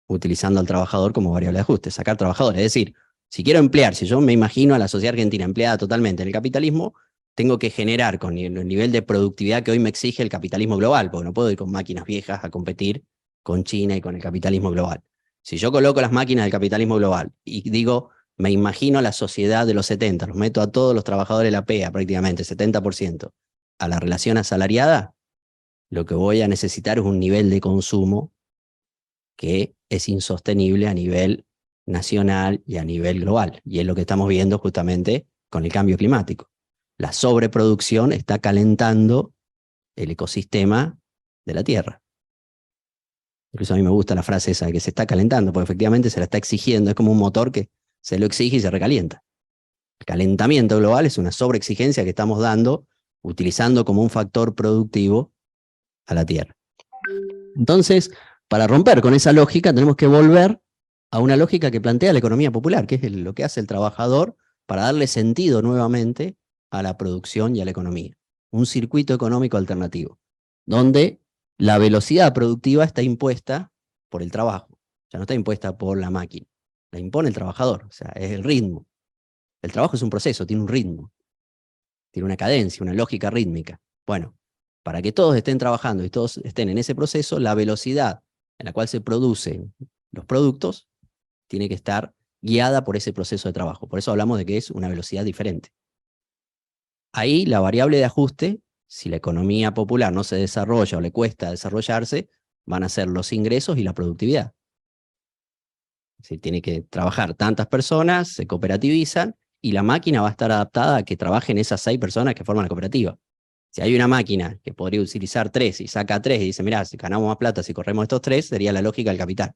utilizando al trabajador como variable de ajuste, sacar trabajadores. Es decir, si quiero emplear, si yo me imagino a la sociedad argentina empleada totalmente en el capitalismo, tengo que generar con el nivel de productividad que hoy me exige el capitalismo global, porque no puedo ir con máquinas viejas a competir con China y con el capitalismo global. Si yo coloco las máquinas del capitalismo global y digo, me imagino a la sociedad de los 70, los meto a todos los trabajadores de la PEA prácticamente, 70%, a la relación asalariada, lo que voy a necesitar es un nivel de consumo que es insostenible a nivel nacional y a nivel global. Y es lo que estamos viendo justamente con el cambio climático. La sobreproducción está calentando el ecosistema de la Tierra. Incluso a mí me gusta la frase esa de que se está calentando, porque efectivamente se la está exigiendo, es como un motor que se lo exige y se recalienta. El calentamiento global es una sobreexigencia que estamos dando, utilizando como un factor productivo a la Tierra. Entonces, para romper con esa lógica, tenemos que volver a una lógica que plantea la economía popular, que es lo que hace el trabajador para darle sentido nuevamente a la producción y a la economía. Un circuito económico alternativo, donde la velocidad productiva está impuesta por el trabajo, ya no está impuesta por la máquina, la impone el trabajador, o sea, es el ritmo. El trabajo es un proceso, tiene un ritmo, tiene una cadencia, una lógica rítmica. Bueno, para que todos estén trabajando y todos estén en ese proceso, la velocidad en la cual se producen los productos tiene que estar guiada por ese proceso de trabajo. Por eso hablamos de que es una velocidad diferente. Ahí la variable de ajuste, si la economía popular no se desarrolla o le cuesta desarrollarse, van a ser los ingresos y la productividad. Es decir, tiene que trabajar tantas personas, se cooperativizan, y la máquina va a estar adaptada a que trabajen esas 6 personas que forman la cooperativa. Si hay una máquina que podría utilizar 3 y saca 3 y dice, mirá, si ganamos más plata si corremos estos 3, sería la lógica del capital.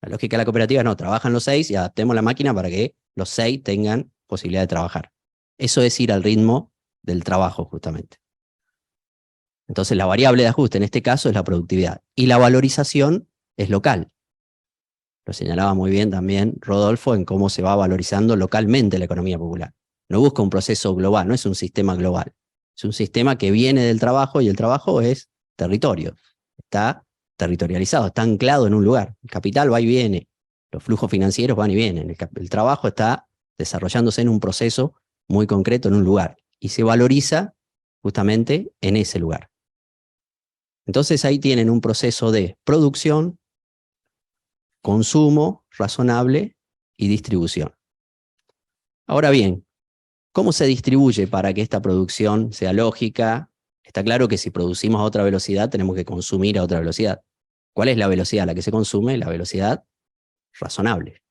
La lógica de la cooperativa no, trabajan los 6 y adaptemos la máquina para que los 6 tengan posibilidad de trabajar. Eso es ir al ritmo del trabajo, justamente. Entonces, la variable de ajuste en este caso es la productividad. Y la valorización es local. Lo señalaba muy bien también Rodolfo en cómo se va valorizando localmente la economía popular. No busca un proceso global, no es un sistema global. Es un sistema que viene del trabajo y el trabajo es territorio. Está territorializado, está anclado en un lugar. El capital va y viene, los flujos financieros van y vienen. El trabajo está desarrollándose en un proceso muy concreto en un lugar y se valoriza justamente en ese lugar. Entonces ahí tienen un proceso de producción, consumo razonable y distribución. Ahora bien, ¿cómo se distribuye para que esta producción sea lógica? Está claro que si producimos a otra velocidad, tenemos que consumir a otra velocidad. ¿Cuál es la velocidad a la que se consume? La velocidad razonable.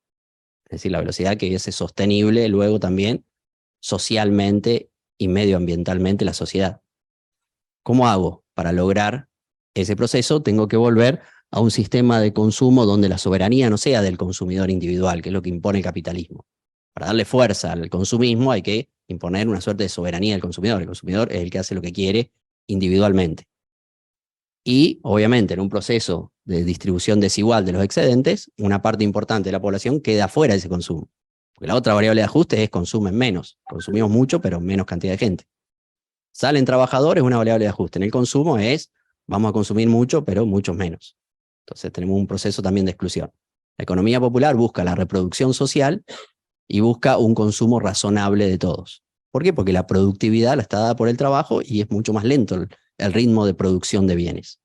Es decir, la velocidad que es sostenible luego también socialmente y medioambientalmente la sociedad. ¿Cómo hago para lograr ese proceso? Tengo que volver a un sistema de consumo donde la soberanía no sea del consumidor individual, que es lo que impone el capitalismo. Para darle fuerza al consumismo hay que imponer una suerte de soberanía del consumidor. El consumidor es el que hace lo que quiere individualmente. Y, obviamente, en un proceso de distribución desigual de los excedentes, una parte importante de la población queda fuera de ese consumo. Porque la otra variable de ajuste es consumen menos. Consumimos mucho, pero menos cantidad de gente. Salen trabajadores, una variable de ajuste. En el consumo es, vamos a consumir mucho, pero muchos menos. Entonces tenemos un proceso también de exclusión. La economía popular busca la reproducción social y busca un consumo razonable de todos. ¿Por qué? Porque la productividad la está dada por el trabajo y es mucho más lento el ritmo de producción de bienes.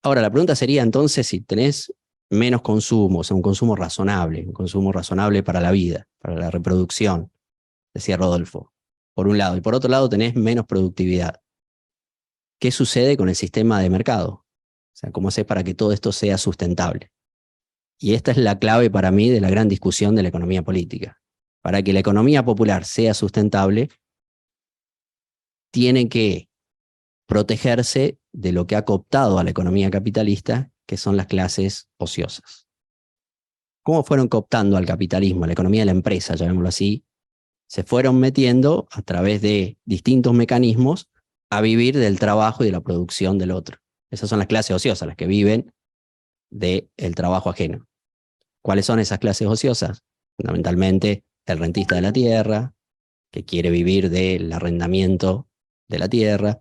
Ahora, la pregunta sería entonces si tenés menos consumo, o sea, un consumo razonable para la vida, para la reproducción, decía Rodolfo, por un lado, y por otro lado tenés menos productividad. ¿Qué sucede con el sistema de mercado? O sea, ¿cómo haces para que todo esto sea sustentable? Y esta es la clave para mí de la gran discusión de la economía política. Para que la economía popular sea sustentable, tiene que protegerse de lo que ha cooptado a la economía capitalista, que son las clases ociosas. ¿Cómo fueron cooptando al capitalismo, a la economía de la empresa, llamémoslo así? Se fueron metiendo a través de distintos mecanismos a vivir del trabajo y de la producción del otro. Esas son las clases ociosas, las que viven del trabajo ajeno. ¿Cuáles son esas clases ociosas? Fundamentalmente el rentista de la tierra, que quiere vivir del arrendamiento de la tierra,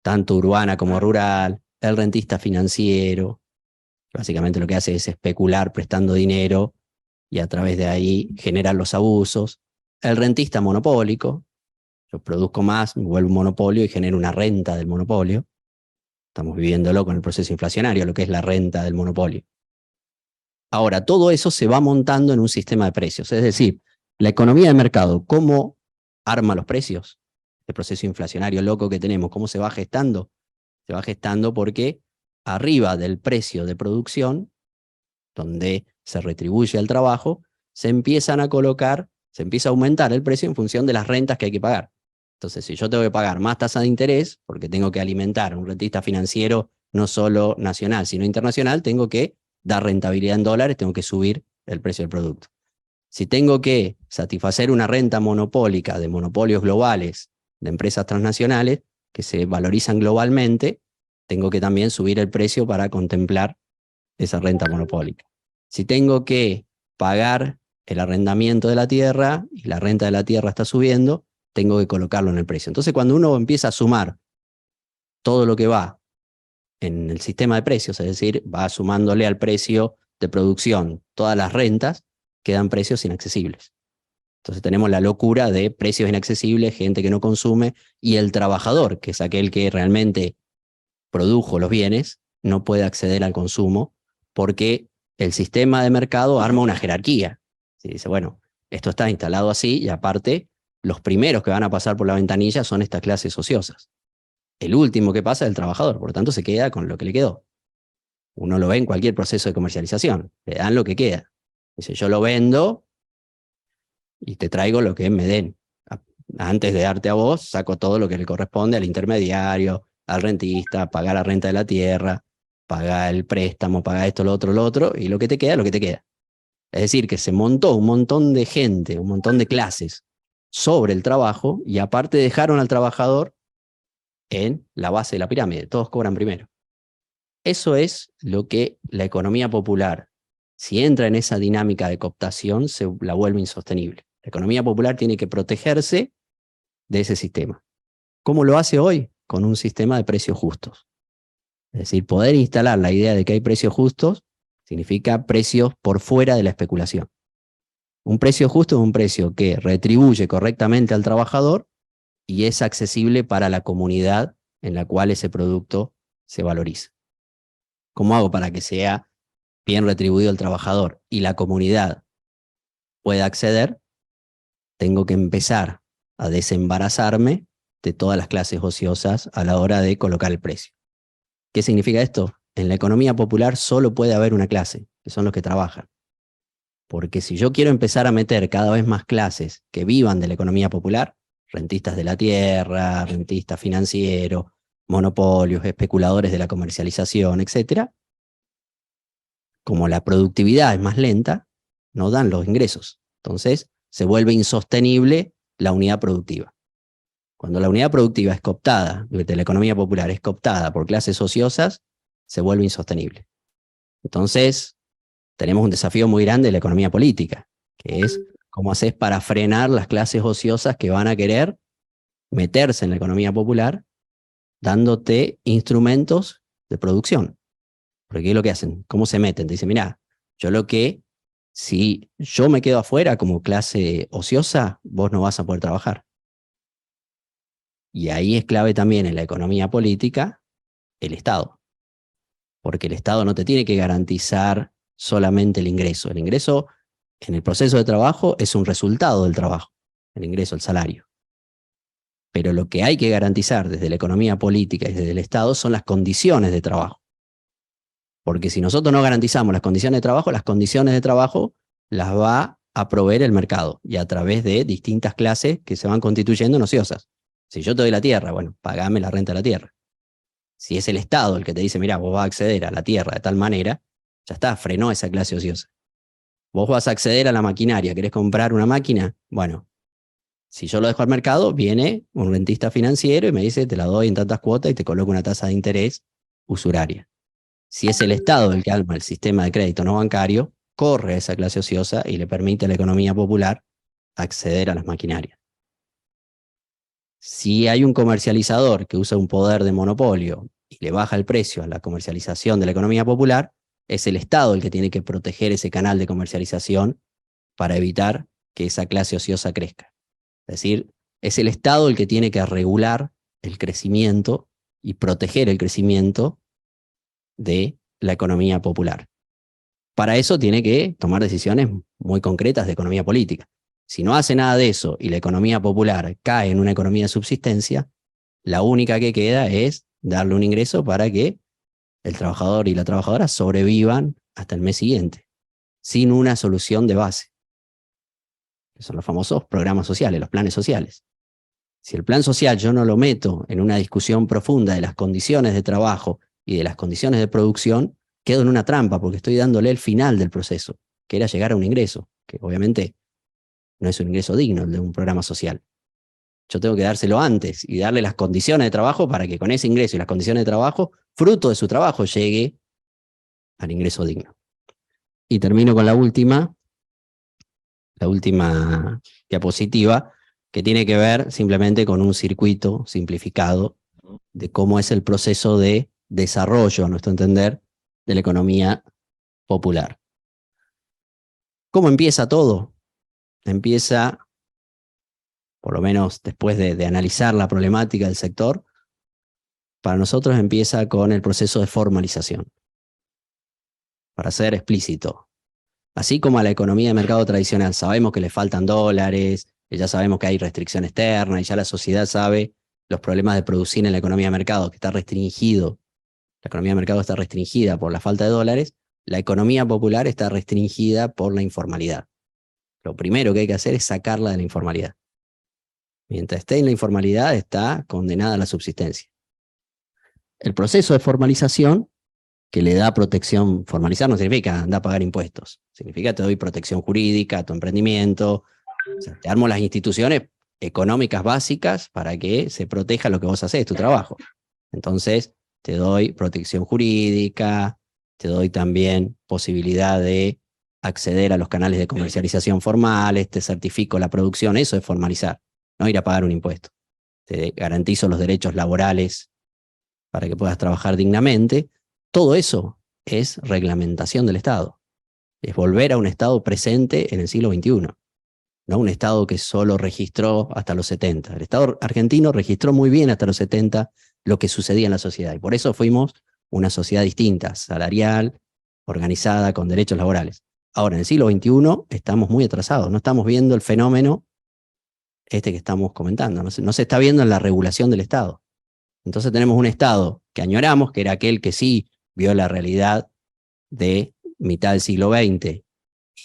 tanto urbana como rural, el rentista financiero, que básicamente lo que hace es especular prestando dinero y a través de ahí generar los abusos, el rentista monopólico, yo produzco más, me vuelvo un monopolio y genero una renta del monopolio. Estamos viviéndolo con el proceso inflacionario, lo que es la renta del monopolio. Ahora, todo eso se va montando en un sistema de precios, es decir, la economía de mercado, ¿cómo arma los precios? El proceso inflacionario loco que tenemos, ¿cómo se va gestando? Se va gestando porque arriba del precio de producción, donde se retribuye el trabajo, se empiezan a colocar, se empieza a aumentar el precio en función de las rentas que hay que pagar. Entonces, si yo tengo que pagar más tasa de interés, porque tengo que alimentar a un rentista financiero no solo nacional, sino internacional, tengo que dar rentabilidad en dólares, tengo que subir el precio del producto. Si tengo que satisfacer una renta monopólica de monopolios globales, de empresas transnacionales, que se valorizan globalmente, tengo que también subir el precio para contemplar esa renta monopólica. Si tengo que pagar el arrendamiento de la tierra y la renta de la tierra está subiendo, tengo que colocarlo en el precio. Entonces, cuando uno empieza a sumar todo lo que va en el sistema de precios, es decir, va sumándole al precio de producción todas las rentas, quedan precios inaccesibles. Entonces tenemos la locura de precios inaccesibles, gente que no consume, y el trabajador, que es aquel que realmente produjo los bienes, no puede acceder al consumo porque el sistema de mercado arma una jerarquía. Se dice, bueno, esto está instalado así y aparte los primeros que van a pasar por la ventanilla son estas clases ociosas. El último que pasa es el trabajador, por lo tanto se queda con lo que le quedó. Uno lo ve en cualquier proceso de comercialización, le dan lo que queda. Dice, yo lo vendo y te traigo lo que me den. Antes de darte a vos, saco todo lo que le corresponde al intermediario, al rentista, pagar la renta de la tierra, pagar el préstamo, pagar esto, lo otro, y lo que te queda, lo que te queda. Es decir, que se montó un montón de gente, un montón de clases sobre el trabajo, y aparte dejaron al trabajador en la base de la pirámide. Todos cobran primero. Eso es lo que la economía popular, si entra en esa dinámica de cooptación, se la vuelve insostenible. La economía popular tiene que protegerse de ese sistema. ¿Cómo lo hace hoy? Con un sistema de precios justos. Es decir, poder instalar la idea de que hay precios justos significa precios por fuera de la especulación. Un precio justo es un precio que retribuye correctamente al trabajador y es accesible para la comunidad en la cual ese producto se valoriza. ¿Cómo hago para que sea bien retribuido el trabajador y la comunidad pueda acceder? Tengo que empezar a desembarazarme de todas las clases ociosas a la hora de colocar el precio. ¿Qué significa esto? En la economía popular solo puede haber una clase, que son los que trabajan. Porque si yo quiero empezar a meter cada vez más clases que vivan de la economía popular, rentistas de la tierra, rentistas financieros, monopolios, especuladores de la comercialización, etc., como la productividad es más lenta, no dan los ingresos. Entonces, se vuelve insostenible la unidad productiva. Cuando la unidad productiva es cooptada, de la economía popular es cooptada por clases ociosas, se vuelve insostenible. Entonces, tenemos un desafío muy grande de la economía política, que es cómo haces para frenar las clases ociosas que van a querer meterse en la economía popular, dándote instrumentos de producción. Porque ¿qué es lo que hacen? ¿Cómo se meten? Te dicen, mira, si yo me quedo afuera como clase ociosa, vos no vas a poder trabajar. Y ahí es clave también en la economía política el Estado. Porque el Estado no te tiene que garantizar solamente el ingreso. El ingreso en el proceso de trabajo es un resultado del trabajo, el ingreso, el salario. Pero lo que hay que garantizar desde la economía política y desde el Estado son las condiciones de trabajo. Porque si nosotros no garantizamos las condiciones de trabajo las va a proveer el mercado y a través de distintas clases que se van constituyendo en ociosas. Si yo te doy la tierra, bueno, pagame la renta de la tierra. Si es el Estado el que te dice, mira, vos vas a acceder a la tierra de tal manera, ya está, frenó esa clase ociosa. Vos vas a acceder a la maquinaria, ¿querés comprar una máquina? Bueno, si yo lo dejo al mercado, viene un rentista financiero y me dice, te la doy en tantas cuotas y te coloco una tasa de interés usuraria. Si es el Estado el que arma el sistema de crédito no bancario, corre a esa clase ociosa y le permite a la economía popular acceder a las maquinarias. Si hay un comercializador que usa un poder de monopolio y le baja el precio a la comercialización de la economía popular, es el Estado el que tiene que proteger ese canal de comercialización para evitar que esa clase ociosa crezca. Es decir, es el Estado el que tiene que regular el crecimiento y proteger el crecimiento de la economía popular. Para eso tiene que tomar decisiones muy concretas de economía política. Si no hace nada de eso y la economía popular cae en una economía de subsistencia, la única que queda es darle un ingreso para que el trabajador y la trabajadora sobrevivan hasta el mes siguiente, sin una solución de base, que son los famosos programas sociales, los planes sociales. Si el plan social yo no lo meto en una discusión profunda de las condiciones de trabajo y de las condiciones de producción, quedo en una trampa porque estoy dándole el final del proceso, que era llegar a un ingreso, que obviamente no es un ingreso digno el de un programa social. Yo tengo que dárselo antes y darle las condiciones de trabajo para que con ese ingreso y las condiciones de trabajo, fruto de su trabajo, llegue al ingreso digno. Y termino con la última diapositiva, que tiene que ver simplemente con un circuito simplificado de cómo es el proceso de desarrollo, a nuestro entender, de la economía popular. ¿Cómo empieza todo? Empieza, por lo menos después de analizar la problemática del sector, para nosotros empieza con el proceso de formalización. Para ser explícito, así como a la economía de mercado tradicional sabemos que le faltan dólares, ya sabemos que hay restricción externa y ya la sociedad sabe los problemas de producir en la economía de mercado, que está restringido. La economía de mercado está restringida por la falta de dólares, la economía popular está restringida por la informalidad. Lo primero que hay que hacer es sacarla de la informalidad. Mientras esté en la informalidad, está condenada a la subsistencia. El proceso de formalización, que le da protección, formalizar no significa andar a pagar impuestos, significa te doy protección jurídica a tu emprendimiento, o sea, te armo las instituciones económicas básicas para que se proteja lo que vos haces, tu trabajo. Entonces, te doy protección jurídica, te doy también posibilidad de acceder a los canales de comercialización formales, te certifico la producción, eso es formalizar, no ir a pagar un impuesto. Te garantizo los derechos laborales para que puedas trabajar dignamente. Todo eso es reglamentación del Estado. Es volver a un Estado presente en el siglo XXI, no un Estado que solo registró hasta los 70. El Estado argentino registró muy bien hasta los 70 lo que sucedía en la sociedad, y por eso fuimos una sociedad distinta, salarial, organizada, con derechos laborales. Ahora, en el siglo XXI estamos muy atrasados, no estamos viendo el fenómeno que estamos comentando, no se está viendo en la regulación del Estado. Entonces tenemos un Estado que añoramos, que era aquel que sí vio la realidad de mitad del siglo XX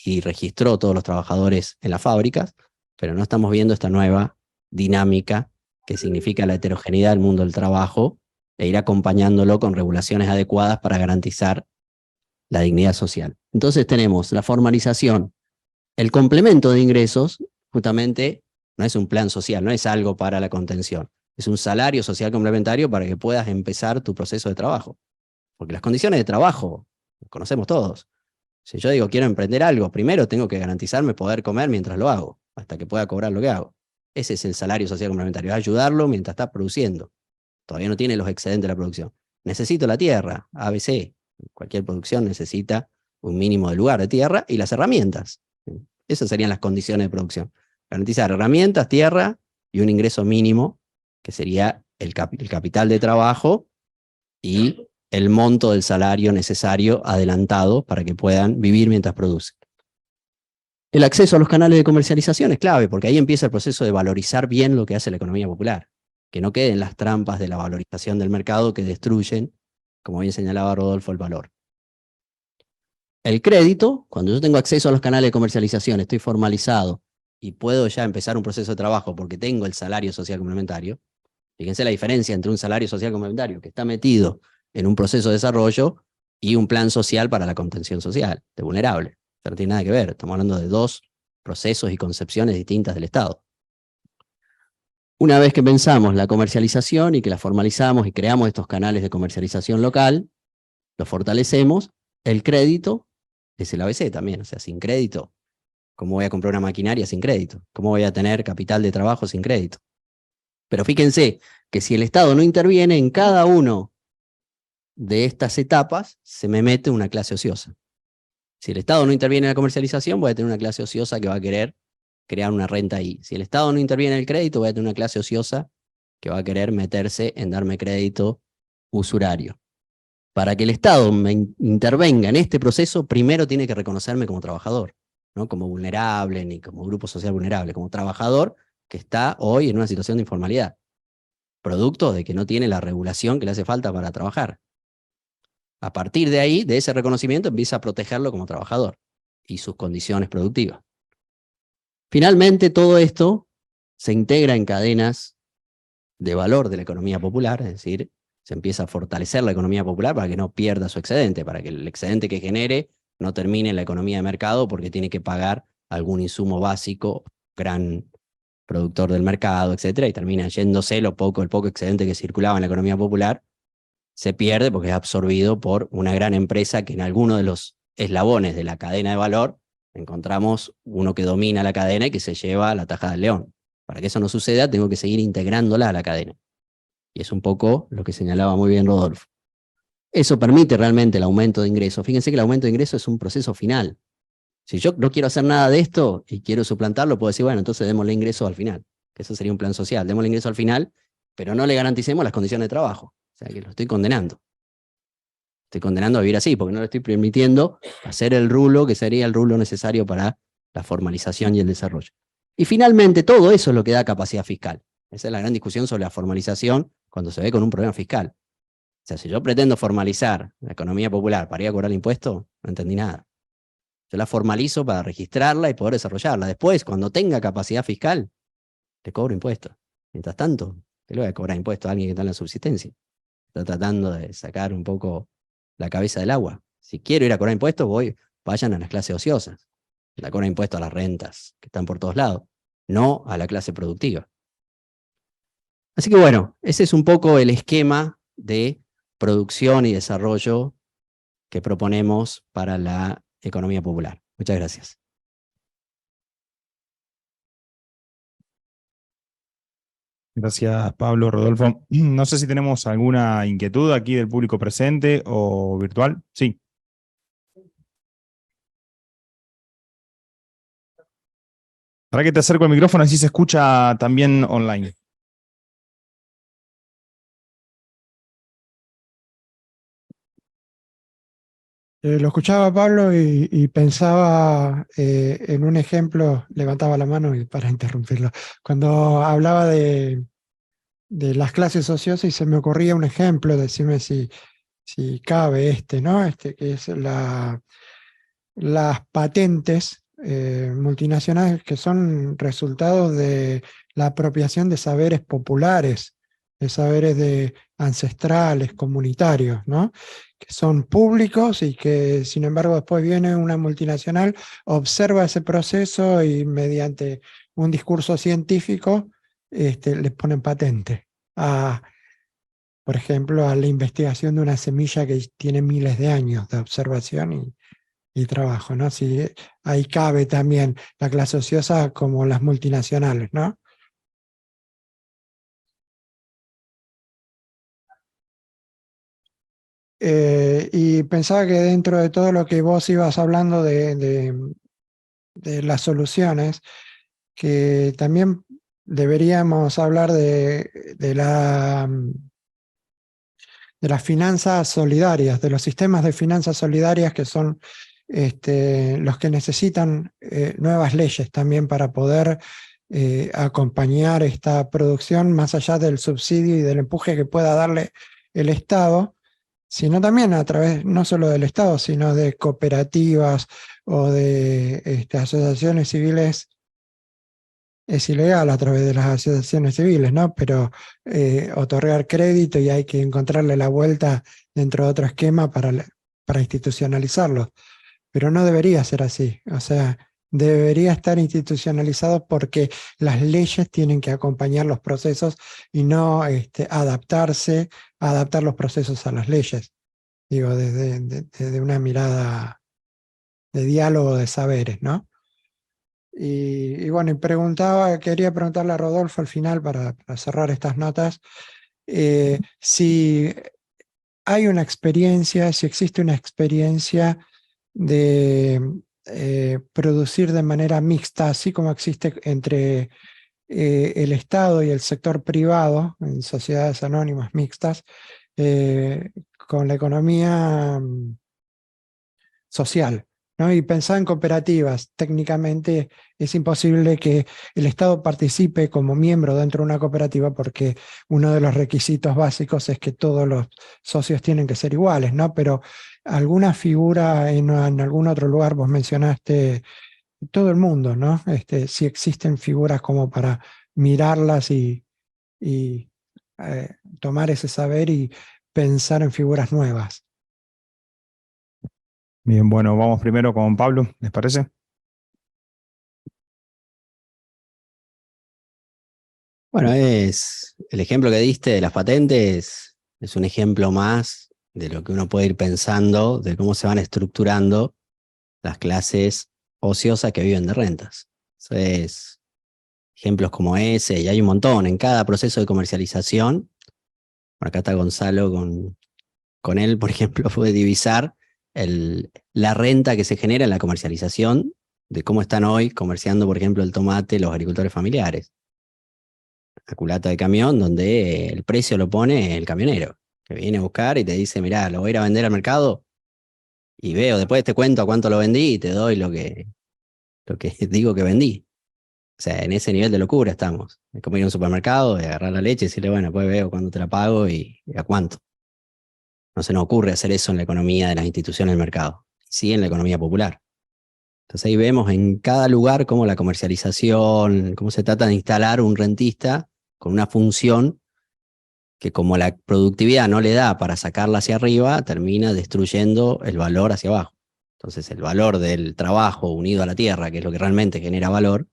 y registró todos los trabajadores en las fábricas, pero no estamos viendo esta nueva dinámica que significa la heterogeneidad del mundo del trabajo e ir acompañándolo con regulaciones adecuadas para garantizar la dignidad social. Entonces tenemos la formalización, el complemento de ingresos, justamente no es un plan social, no es algo para la contención, es un salario social complementario para que puedas empezar tu proceso de trabajo. Porque las condiciones de trabajo, conocemos todos. Si yo digo quiero emprender algo, primero tengo que garantizarme poder comer mientras lo hago, hasta que pueda cobrar lo que hago. Ese es el salario social complementario, es ayudarlo mientras está produciendo. Todavía no tiene los excedentes de la producción. Necesito la tierra, ABC. Cualquier producción necesita un mínimo de lugar de tierra y las herramientas. Esas serían las condiciones de producción. Garantizar herramientas, tierra y un ingreso mínimo, que sería el capital de trabajo y el monto del salario necesario adelantado para que puedan vivir mientras producen. El acceso a los canales de comercialización es clave, porque ahí empieza el proceso de valorizar bien lo que hace la economía popular, que no queden las trampas de la valorización del mercado que destruyen, como bien señalaba Rodolfo, el valor. El crédito, cuando yo tengo acceso a los canales de comercialización, estoy formalizado y puedo ya empezar un proceso de trabajo porque tengo el salario social complementario. Fíjense la diferencia entre un salario social complementario que está metido en un proceso de desarrollo y un plan social para la contención social de vulnerable. sea, no tiene nada que ver, estamos hablando de dos procesos y concepciones distintas del Estado. Una vez que pensamos la comercialización y que la formalizamos y creamos estos canales de comercialización local, lo fortalecemos, el crédito es el ABC también, o sea, sin crédito, ¿cómo voy a comprar una maquinaria sin crédito? ¿Cómo voy a tener capital de trabajo sin crédito? Pero fíjense que si el Estado no interviene en cada uno de estas etapas, se me mete una clase ociosa. Si el Estado no interviene en la comercialización, voy a tener una clase ociosa que va a querer crear una renta ahí. Si el Estado no interviene en el crédito, voy a tener una clase ociosa que va a querer meterse en darme crédito usurario. Para que el Estado me intervenga en este proceso, primero tiene que reconocerme como trabajador, no como vulnerable ni como grupo social vulnerable, como trabajador que está hoy en una situación de informalidad, producto de que no tiene la regulación que le hace falta para trabajar. A partir de ahí, de ese reconocimiento, empieza a protegerlo como trabajador y sus condiciones productivas. Finalmente, todo esto se integra en cadenas de valor de la economía popular, es decir, se empieza a fortalecer la economía popular para que no pierda su excedente, para que el excedente que genere no termine en la economía de mercado porque tiene que pagar algún insumo básico, gran productor del mercado, etcétera, y termina yéndose el poco excedente que circulaba en la economía popular, se pierde porque es absorbido por una gran empresa que en alguno de los eslabones de la cadena de valor encontramos uno que domina la cadena y que se lleva la tajada del león. Para que eso no suceda, tengo que seguir integrándola a la cadena. Y es un poco lo que señalaba muy bien Rodolfo. Eso permite realmente el aumento de ingresos. Fíjense que el aumento de ingresos es un proceso final. Si yo no quiero hacer nada de esto y quiero suplantarlo, puedo decir, bueno, entonces démosle ingreso al final. Que eso sería un plan social. Démosle ingreso al final, pero no le garanticemos las condiciones de trabajo. O sea, que lo estoy condenando. Estoy condenando a vivir así, porque no le estoy permitiendo hacer el rulo que sería el rulo necesario para la formalización y el desarrollo. Y finalmente, todo eso es lo que da capacidad fiscal. Esa es la gran discusión sobre la formalización cuando se ve con un problema fiscal. O sea, si yo pretendo formalizar la economía popular para ir a cobrar el impuesto, no entendí nada. Yo la formalizo para registrarla y poder desarrollarla. Después, cuando tenga capacidad fiscal, le cobro impuestos. Mientras tanto, ¿qué le voy a cobrar impuestos a alguien que está en la subsistencia? Está tratando de sacar un poco la cabeza del agua. Si quiero ir a cobrar impuestos, vayan a las clases ociosas. La cobran impuestos a las rentas, que están por todos lados, no a la clase productiva. Así que bueno, ese es un poco el esquema de producción y desarrollo que proponemos para la economía popular. Muchas gracias. Gracias, Pablo, Rodolfo. No sé si tenemos alguna inquietud aquí del público presente o virtual. Sí. Para que te acerco el micrófono, así se escucha también online. Lo escuchaba Pablo y pensaba en un ejemplo, levantaba la mano para interrumpirlo, cuando hablaba de las clases ociosas y se me ocurría un ejemplo, decime si cabe ¿no? Que es las patentes multinacionales que son resultados de la apropiación de saberes populares, de saberes ancestrales, comunitarios, ¿no? Que son públicos y que sin embargo después viene una multinacional, observa ese proceso y mediante un discurso científico les ponen patente por ejemplo, a la investigación de una semilla que tiene miles de años de observación y trabajo, ¿no? Si ahí cabe también la clase ociosa como las multinacionales, ¿no? Y pensaba que dentro de todo lo que vos ibas hablando de las soluciones, que también deberíamos hablar de las finanzas solidarias, de los sistemas de finanzas solidarias que son los que necesitan nuevas leyes también para poder acompañar esta producción más allá del subsidio y del empuje que pueda darle el Estado, sino también a través no solo del Estado, sino de cooperativas o de asociaciones civiles. Es ilegal a través de las asociaciones civiles, ¿no? Pero otorgar crédito y hay que encontrarle la vuelta dentro de otro esquema para institucionalizarlo. pero no debería ser así. O sea, debería estar institucionalizado porque las leyes tienen que acompañar los procesos y no adaptar los procesos a las leyes. Digo, desde una mirada de diálogo de saberes, ¿no? Y bueno, quería preguntarle a Rodolfo al final para cerrar estas notas, si hay una experiencia, si existe una experiencia de producir de manera mixta, así como existe entre el Estado y el sector privado, en sociedades anónimas mixtas, con la economía social, ¿no? Y pensar en cooperativas, técnicamente es imposible que el Estado participe como miembro dentro de una cooperativa porque uno de los requisitos básicos es que todos los socios tienen que ser iguales, ¿no? Pero alguna figura en algún otro lugar, vos mencionaste todo el mundo, ¿no? Si existen figuras como para mirarlas y tomar ese saber y pensar en figuras nuevas. Bien, bueno, vamos primero con Pablo, ¿les parece? Bueno, es el ejemplo que diste de las patentes, es un ejemplo más de lo que uno puede ir pensando, de cómo se van estructurando las clases ociosas que viven de rentas. Eso es ejemplos como ese, y hay un montón. En cada proceso de comercialización, por acá está Gonzalo con él, por ejemplo, puede divisar la renta que se genera en la comercialización de cómo están hoy comerciando, por ejemplo, el tomate los agricultores familiares. La culata de camión donde el precio lo pone el camionero, que viene a buscar y te dice, mirá, lo voy a ir a vender al mercado y veo, después te cuento a cuánto lo vendí y te doy lo que digo que vendí. O sea, en ese nivel de locura estamos. Es como ir a un supermercado y agarrar la leche y decirle, bueno, pues veo cuándo te la pago y a cuánto. No se nos ocurre hacer eso en la economía de las instituciones del mercado, sí en la economía popular. Entonces ahí vemos en cada lugar cómo la comercialización, cómo se trata de instalar un rentista con una función que como la productividad no le da para sacarla hacia arriba, termina destruyendo el valor hacia abajo. Entonces el valor del trabajo unido a la tierra, que es lo que realmente genera valor,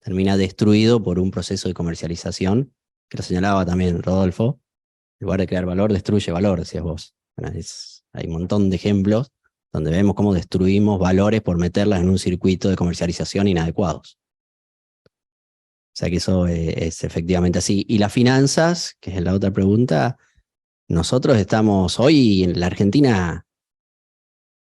termina destruido por un proceso de comercialización, que lo señalaba también Rodolfo. En lugar de crear valor, destruye valor, decías vos. Bueno, hay un montón de ejemplos donde vemos cómo destruimos valores por meterlas en un circuito de comercialización inadecuados. O sea que eso es efectivamente así. Y las finanzas, que es la otra pregunta, nosotros estamos hoy en la Argentina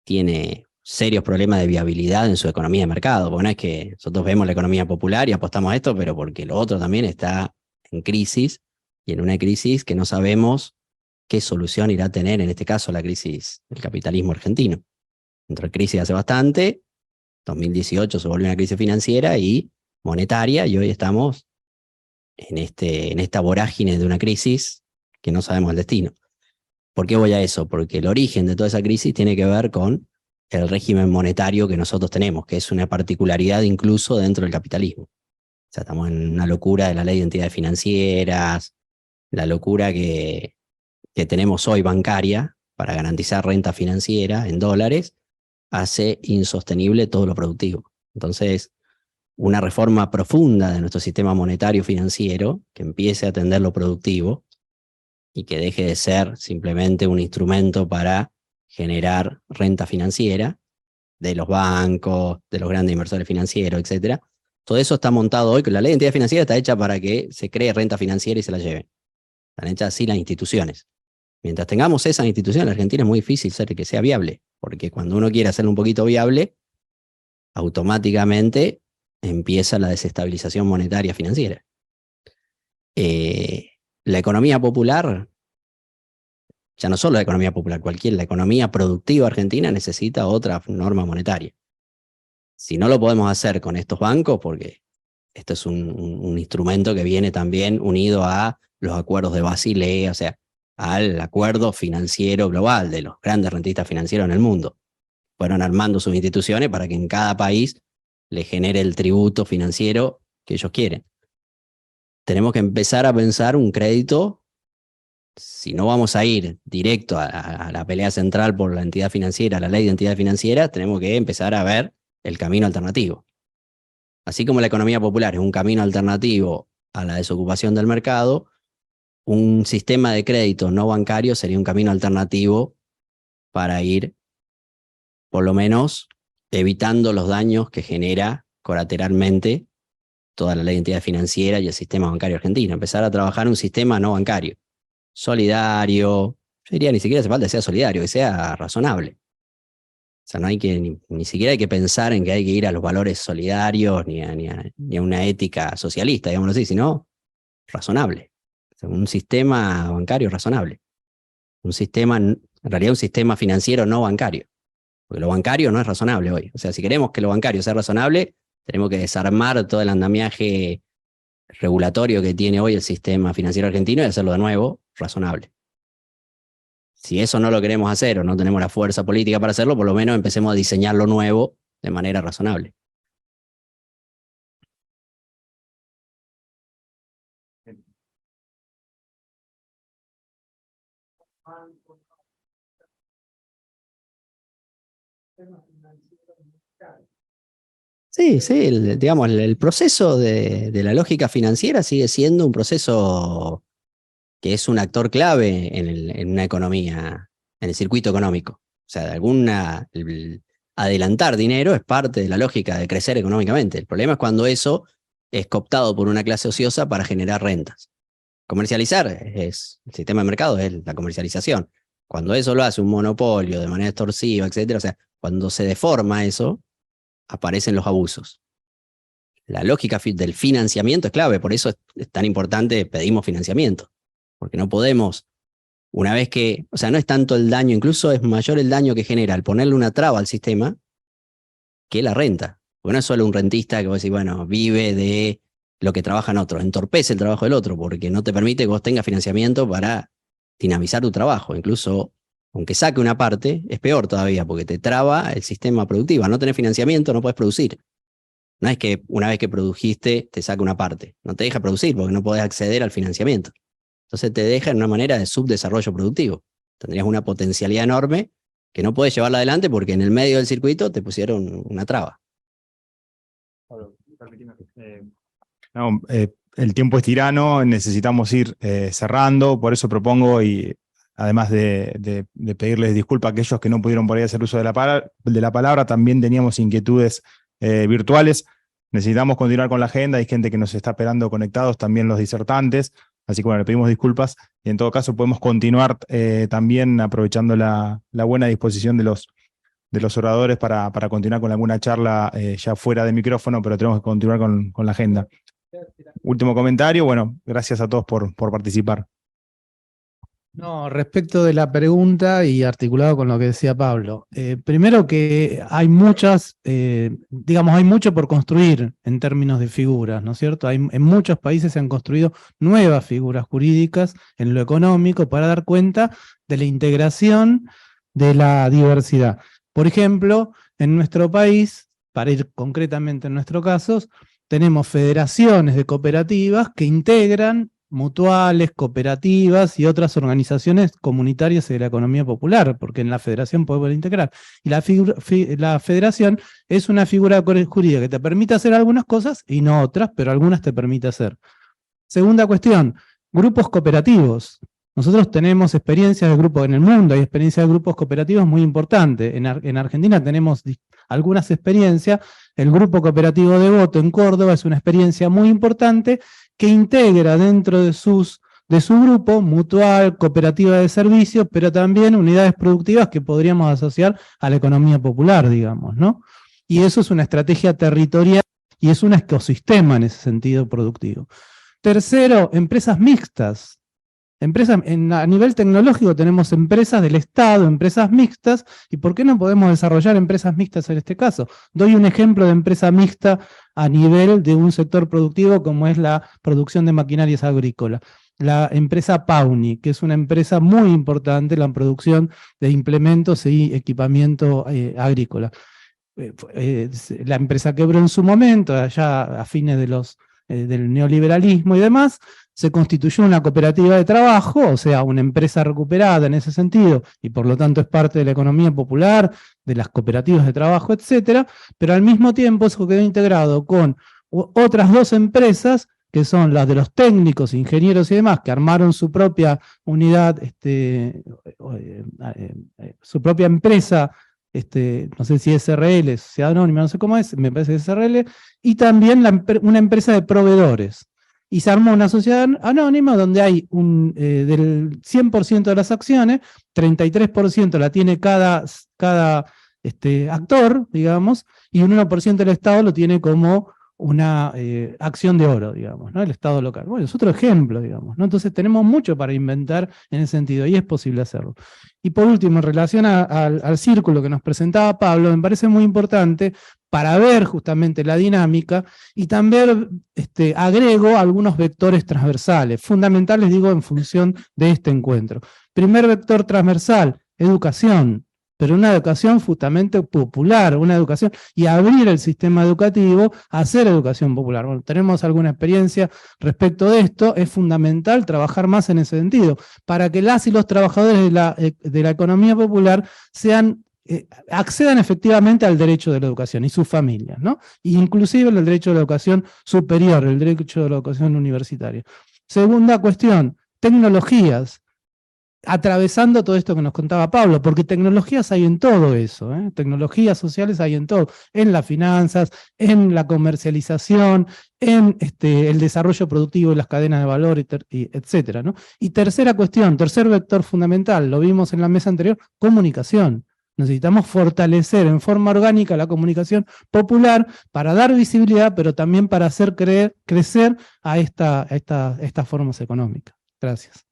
tiene serios problemas de viabilidad en su economía de mercado. Porque no es que nosotros vemos la economía popular y apostamos a esto, pero porque lo otro también está en crisis y en una crisis que no sabemos qué solución irá a tener, en este caso, la crisis del capitalismo argentino. Entró en crisis hace bastante, 2018 se volvió una crisis financiera y monetaria, y hoy estamos en esta vorágine de una crisis que no sabemos el destino. ¿Por qué voy a eso? Porque el origen de toda esa crisis tiene que ver con el régimen monetario que nosotros tenemos, que es una particularidad incluso dentro del capitalismo. O sea, estamos en una locura de la ley de entidades financieras, la locura que tenemos hoy bancaria para garantizar renta financiera en dólares, hace insostenible todo lo productivo. Entonces, una reforma profunda de nuestro sistema monetario financiero que empiece a atender lo productivo y que deje de ser simplemente un instrumento para generar renta financiera de los bancos, de los grandes inversores financieros, etc. Todo eso está montado hoy, que la ley de entidad financiera está hecha para que se cree renta financiera y se la lleven. Están hechas así las instituciones. Mientras tengamos esas instituciones, en Argentina es muy difícil ser que sea viable, porque cuando uno quiere hacerlo un poquito viable, automáticamente empieza la desestabilización monetaria financiera. La economía popular, ya no solo la economía popular, la economía productiva argentina necesita otra norma monetaria. Si no lo podemos hacer con estos bancos, porque esto es un instrumento que viene también unido a los acuerdos de Basilea, o sea, al acuerdo financiero global de los grandes rentistas financieros en el mundo. Fueron armando sus instituciones para que en cada país le genere el tributo financiero que ellos quieren. Tenemos que empezar a pensar un crédito si no vamos a ir directo a la pelea central por la entidad financiera, la ley de entidades financieras, tenemos que empezar a ver el camino alternativo. Así como la economía popular es un camino alternativo a la desocupación del mercado, un sistema de crédito no bancario sería un camino alternativo para ir, por lo menos, evitando los daños que genera colateralmente toda la ley de entidad financiera y el sistema bancario argentino. Empezar a trabajar un sistema no bancario, solidario, yo diría ni siquiera hace falta que sea solidario, que sea razonable. O sea, no hay que, ni siquiera hay que pensar en que hay que ir a los valores solidarios ni a una ética socialista, digámoslo así, sino razonable. O sea, un sistema bancario razonable. Un sistema, en realidad un sistema financiero no bancario. Porque lo bancario no es razonable hoy. O sea, si queremos que lo bancario sea razonable, tenemos que desarmar todo el andamiaje regulatorio que tiene hoy el sistema financiero argentino y hacerlo de nuevo razonable. Si eso no lo queremos hacer o no tenemos la fuerza política para hacerlo, por lo menos empecemos a diseñarlo nuevo de manera razonable. Sí, digamos, el proceso de la lógica financiera sigue siendo un proceso que es un actor clave en una economía, en el circuito económico. O sea, el adelantar dinero es parte de la lógica de crecer económicamente. El problema es cuando eso es cooptado por una clase ociosa para generar rentas. Comercializar el sistema de mercado es la comercialización. Cuando eso lo hace un monopolio de manera extorsiva, etcétera, o sea, cuando se deforma eso, aparecen los abusos. La lógica del financiamiento es clave, por eso es tan importante, pedimos financiamiento. Porque no podemos, una vez que, o sea, no es tanto el daño, incluso es mayor el daño que genera al ponerle una traba al sistema que la renta. Porque no es solo un rentista que vos decís, bueno, vive de lo que trabajan otros, entorpece el trabajo del otro, porque no te permite que vos tengas financiamiento para dinamizar tu trabajo. Incluso, aunque saque una parte, es peor todavía, porque te traba el sistema productivo. Al no tener financiamiento no puedes producir. No es que una vez que produjiste te saca una parte. No te deja producir porque no podés acceder al financiamiento. Entonces te deja en una manera de subdesarrollo productivo. Tendrías una potencialidad enorme que no puedes llevarla adelante porque en el medio del circuito te pusieron una traba. No, el tiempo es tirano, necesitamos ir cerrando, por eso propongo, y además de pedirles disculpas a aquellos que no pudieron por ahí hacer uso de la palabra, también teníamos inquietudes virtuales. Necesitamos continuar con la agenda, hay gente que nos está esperando conectados, también los disertantes, así que bueno, le pedimos disculpas y en todo caso podemos continuar también aprovechando la buena disposición de los oradores para continuar con alguna charla ya fuera de micrófono, pero tenemos que continuar con la agenda. Último comentario, bueno, gracias a todos por participar. No, respecto de la pregunta y articulado con lo que decía Pablo, primero que hay muchas, digamos, hay mucho por construir en términos de figuras, ¿no es cierto? En muchos países se han construido nuevas figuras jurídicas en lo económico para dar cuenta de la integración de la diversidad. Por ejemplo, en nuestro país, para ir concretamente en nuestro caso, tenemos federaciones de cooperativas que integran mutuales, cooperativas y otras organizaciones comunitarias de la economía popular, porque en la federación podemos integrar. Y la federación es una figura jurídica que te permite hacer algunas cosas y no otras, pero algunas te permite hacer. Segunda cuestión, grupos cooperativos. Nosotros tenemos experiencias de grupos en el mundo, hay experiencias de grupos cooperativos muy importantes. En Argentina tenemos algunas experiencias. El grupo cooperativo Devoto en Córdoba es una experiencia muy importante que integra dentro de su grupo mutual, cooperativa de servicios, pero también unidades productivas que podríamos asociar a la economía popular, digamos, ¿no? Y eso es una estrategia territorial y es un ecosistema en ese sentido productivo. Tercero, empresas mixtas. A nivel tecnológico tenemos empresas del Estado, empresas mixtas, ¿y por qué no podemos desarrollar empresas mixtas en este caso? Doy un ejemplo de empresa mixta a nivel de un sector productivo como es la producción de maquinarias agrícolas. La empresa Pauni, que es una empresa muy importante en la producción de implementos y equipamiento agrícola. La empresa quebró en su momento, allá a fines de del neoliberalismo y demás. se constituyó una cooperativa de trabajo, o sea, una empresa recuperada en ese sentido, y por lo tanto es parte de la economía popular, de las cooperativas de trabajo, etcétera, pero al mismo tiempo eso quedó integrado con otras 2 empresas, que son las de los técnicos, ingenieros y demás, que armaron su propia unidad, su propia empresa, no sé si es SRL, Sociedad Anónima, no sé cómo es, me parece que es SRL, y también una empresa de proveedores. Y se armó una sociedad anónima donde hay del 100% de las acciones, 33% la tiene cada actor, digamos, y un 1% del Estado lo tiene como una acción de oro, digamos, ¿no? El Estado local. Bueno, es otro ejemplo, digamos, ¿no? Entonces tenemos mucho para inventar en ese sentido, y es posible hacerlo. Y por último, en relación al círculo que nos presentaba Pablo, me parece muy importante para ver justamente la dinámica, y también agrego algunos vectores transversales, fundamentales, digo, en función de este encuentro. Primer vector transversal, educación, pero una educación justamente popular, una educación, y abrir el sistema educativo a hacer educación popular. Bueno, tenemos alguna experiencia respecto de esto, es fundamental trabajar más en ese sentido, para que las y los trabajadores de la economía popular accedan efectivamente al derecho de la educación y sus familias, ¿no? Y inclusive el derecho de la educación superior, el derecho de la educación universitaria. Segunda cuestión, tecnologías, atravesando todo esto que nos contaba Pablo, porque tecnologías hay en todo eso, ¿eh? Tecnologías sociales hay en todo, en las finanzas, en la comercialización, en el desarrollo productivo de las cadenas de valor, etcétera, ¿no? Y tercera cuestión, tercer vector fundamental, lo vimos en la mesa anterior, comunicación. Necesitamos fortalecer en forma orgánica la comunicación popular para dar visibilidad, pero también para hacer crecer a estas formas económicas. Gracias.